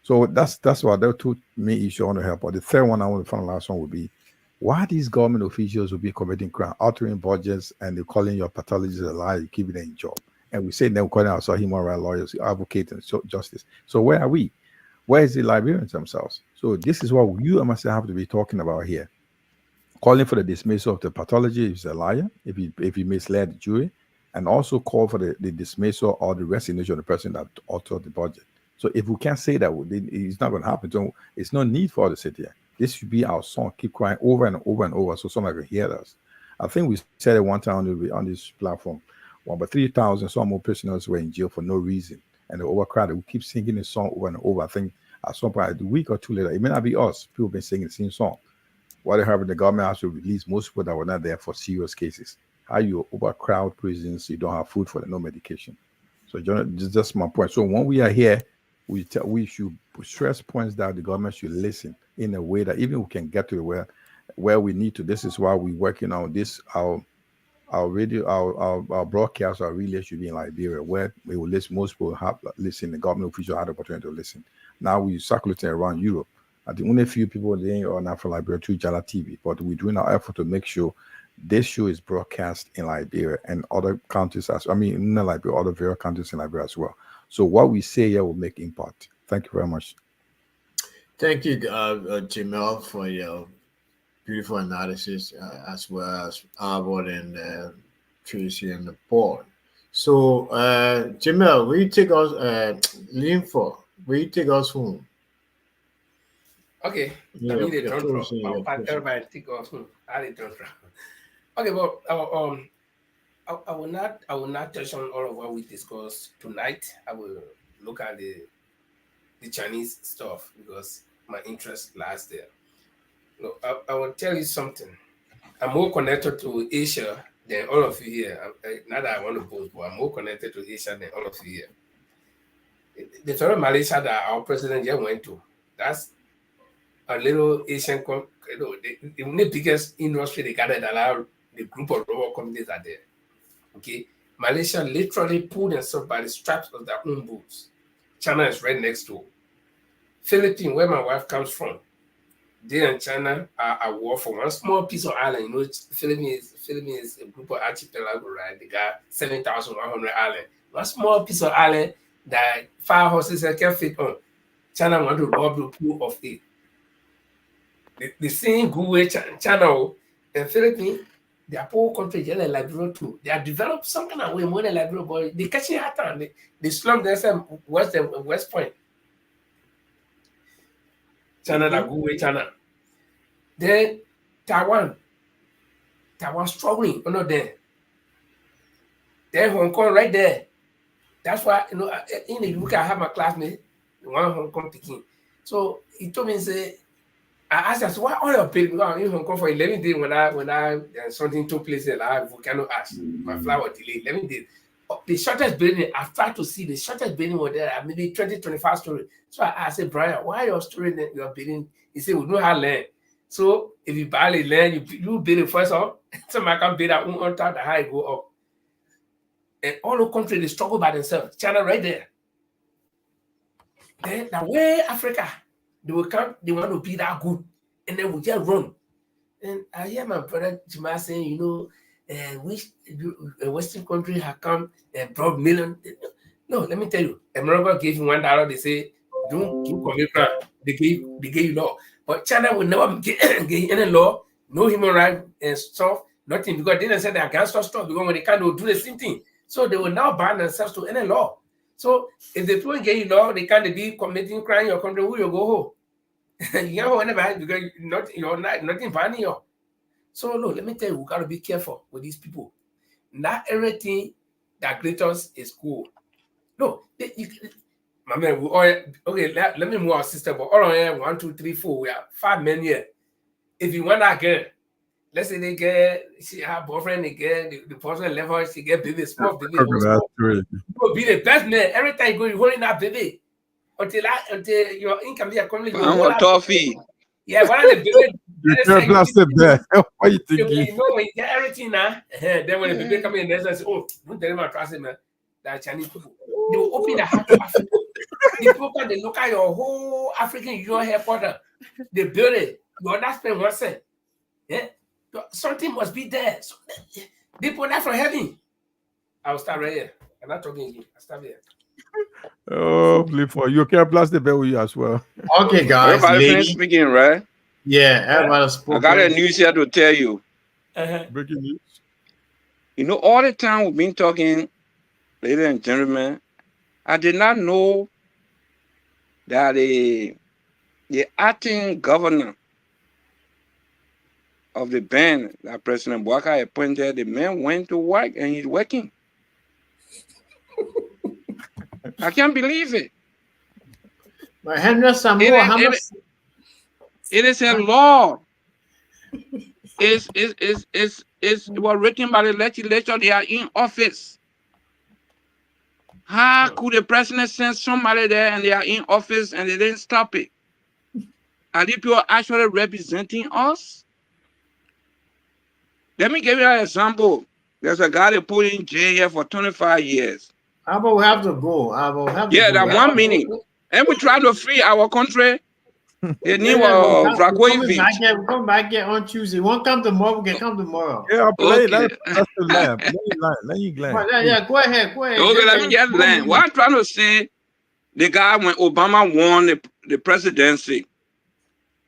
So that's what there are 2 main issues I want to help. But the third one I want to find the last one would be why these government officials will be committing crime, altering budgets, and they're calling your pathologist a liar, you keep it in job. And we say they're calling ourselves human rights lawyers, advocating justice. So where are we? Where is the Liberians themselves? So this is what you and myself have to be talking about here. Calling for the dismissal of the pathologist if he's a liar, if he misled the jury, and also call for the dismissal or the resignation of the person that altered the budget. So if we can't say that, it's not going to happen. So it's no need for us to sit here. This should be our song. Keep crying over and over and over so somebody can hear us. I think we said it one time on this platform. Well, but 3,000 some more prisoners were in jail for no reason. And the overcrowded. We keep singing this song over and over. I think at some point, a week or 2 later, it may not be us. People have been singing the same song. What happened, the government has to release most people that were not there for serious cases. How you overcrowd prisons, you don't have food for them, no medication. So just my point. So when we are here, we should stress points that the government should listen in a way that even we can get to where we need to. This is why we're working on this. Our radio, our broadcasts, our relay should be in Liberia, where we will listen. Most people have listened. The government officials had the opportunity to listen. Now we circulating around Europe. The only few people there are not from Liberia through Jala TV, but we're doing our effort to make sure this show is broadcast in Liberia and other countries not Liberia, other various countries in Liberia as well. So what we say here will make impact. Thank you very much. Thank you, Jamel, for your beautiful analysis, as well as Albert and Tracy and Paul. So, Jamel, will you take us, Linford, will you take us home? Okay, I need a turn from everybody take us home. I need a turn from. Okay, well, I will not touch on all of what we discussed tonight. I will look at the Chinese stuff because my interest lies there. Look, I will tell you something. I'm more connected to Asia than all of you here. Not that I want to boast, but I'm more connected to Asia than all of you here. The fellow Malaysia that our president just went to, that's a little Asian, the biggest industry they gathered around the group of robot companies are there. Okay, Malaysia literally pulled themselves by the straps of their own boots. China is right next door. Philippines, where my wife comes from, they and China are at war for one small piece of island. You know, Philippines is a group of archipelago, right? They got 7,100 islands. One small piece of island that 5 horses can fit on. China want to rob the pool of it. The same good way China and Philippines, they are poor country, just like Liberia too. They have developed some kind of way more than Liberia, but they catch it hard time. They slum themselves West Point. China, that good way China. Then Taiwan struggling under there. Then Hong Kong right there. That's why, you know, in the UK, I have my classmate, one Hong Kong Peking. So he told me, say, I asked us, why all your people in Hong Kong for 11 days when I something took place there, like volcano ash, my flight was delayed, 11 days. The shortest building, I've tried to see the shortest building was there, maybe 20, 25 stories. So I said, Brian, why your story you're building? He said, we don't have land. So if you buy the land, you build it first up, somebody can build that on top, the how it go up. And all the countries, they struggle by themselves. China right there. Then the way Africa, they will come, they want to be that good, and then we just run. And I hear my brother Jima saying, you know, which Western country have come and brought millions. No, let me tell you, America gave you $1. They say, don't commit crime. They gave you law. But China will never give any law, no human rights and stuff, nothing, because they didn't say they're against stuff because when they can't do the same thing. So they will now ban themselves to any law. So if the people get you know they can't be committing crime in your country, who you go home? You can't go anywhere because you're nothing funny. So no, let me tell you, we gotta be careful with these people. Not everything that greets us is cool. No, my man, okay, let me move our system. But all on here, 1, 2, 3, 4, we have 5 men here. If you want that girl, let's say they get, she have boyfriend, they get the person left her, she get baby, small baby. You will be the best man. Every time you go, you're holding that baby until your income is coming. I'm a toffee. Yeah, one of the baby. You plastic there. What you thinking? You know when you get everything now, then when the baby come in, they say, "Oh, don't tell my class, man." That Chinese people, they will open the heart to Africa. The people they look at your whole African Union headquarters. They build it. You will not spend 1 cent. Yeah, something must be there. So they put that from heaven. I will start right here. I'm not talking again. I start here. Oh, please for you can plastic bear with you as well. Okay, guys. Everybody finished speaking, right? Yeah, everybody spoke. I got a news here to tell you. Breaking news. You know, all the time we've been talking, ladies and gentlemen, I did not know that the acting governor of the band that President Bouaka appointed, the man went to work and he's working. I can't believe it. But Henry Samoa, it is a law. It was written by the legislature. They are in office. How could the president send somebody there and they are in office and they didn't stop it? Are these people actually representing us? Let me give you an example. There's a guy they put in jail here for 25 years. How about we have to go? Yeah, that 1 minute. And we try to free our country. The name of Dragojevic. We'll come back here on Tuesday. Won't come tomorrow. We can come tomorrow. Yeah, play. Okay. That's the lamb. Let you glad. Yeah, go ahead. Okay, let me just land. What I'm trying to say, the guy when Obama won the presidency,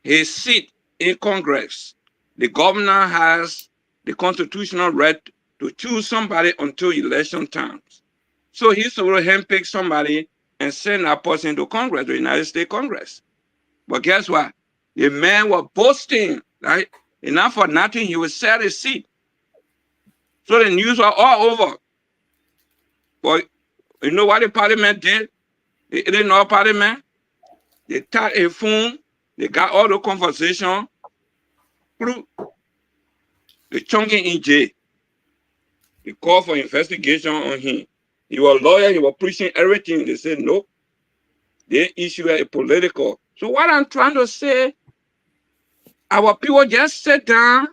his seat in Congress, the governor has the constitutional right to choose somebody until election times. So he's supposed to handpick somebody and send that person to Congress, the United States Congress. But guess what? The man was boasting, right? Enough for nothing, he would sell his seat. So the news was all over. But you know what the parliament did? The Illinois parliament, they tapped a phone, they got all the conversation through the chunking in jail. They called for investigation on him. He was a lawyer, he was preaching everything. They said no. They issue a political. So what I'm trying to say, our people just sit down,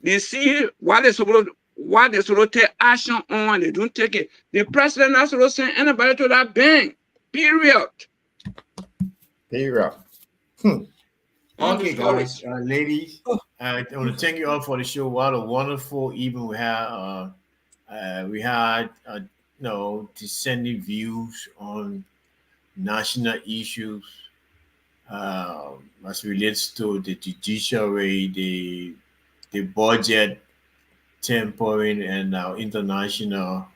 they see what they're supposed to take action on, and they don't take it. The president not supposed to send anybody to that bank. Period. Okay, guys, ladies, I want to thank you all for the show. What a wonderful evening we had. We had dissenting views on national issues as relates to the judiciary, the budget tempering, and our international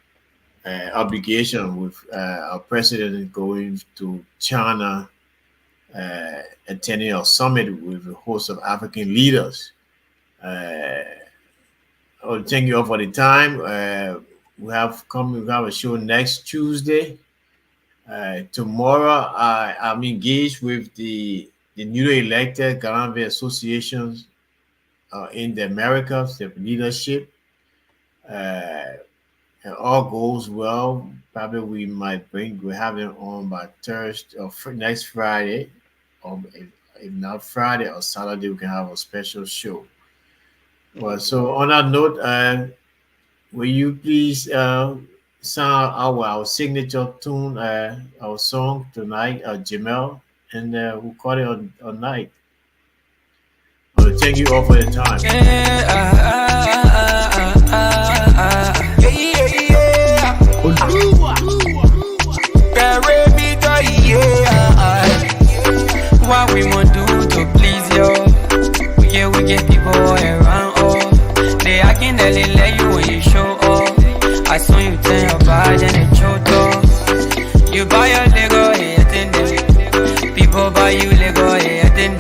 obligation with our president going to China, attending a summit with a host of African leaders. I want to thank you all for the time. We have a show next Tuesday. Tomorrow, I'm engaged with the newly elected Ghanaian associations in the Americas, the leadership. And all goes well. Probably we'll have them on by Thursday or next Friday, or if not Friday or Saturday, we can have a special show. Well, so on that note, will you please sound our signature tune, our song tonight, Jamel, and we'll call it on night. I want to thank you all for your time. What we want to do to please you? Yeah, we get people around. I can let you when you show up. I saw you turn your body and it choked up. you let go, yeah, then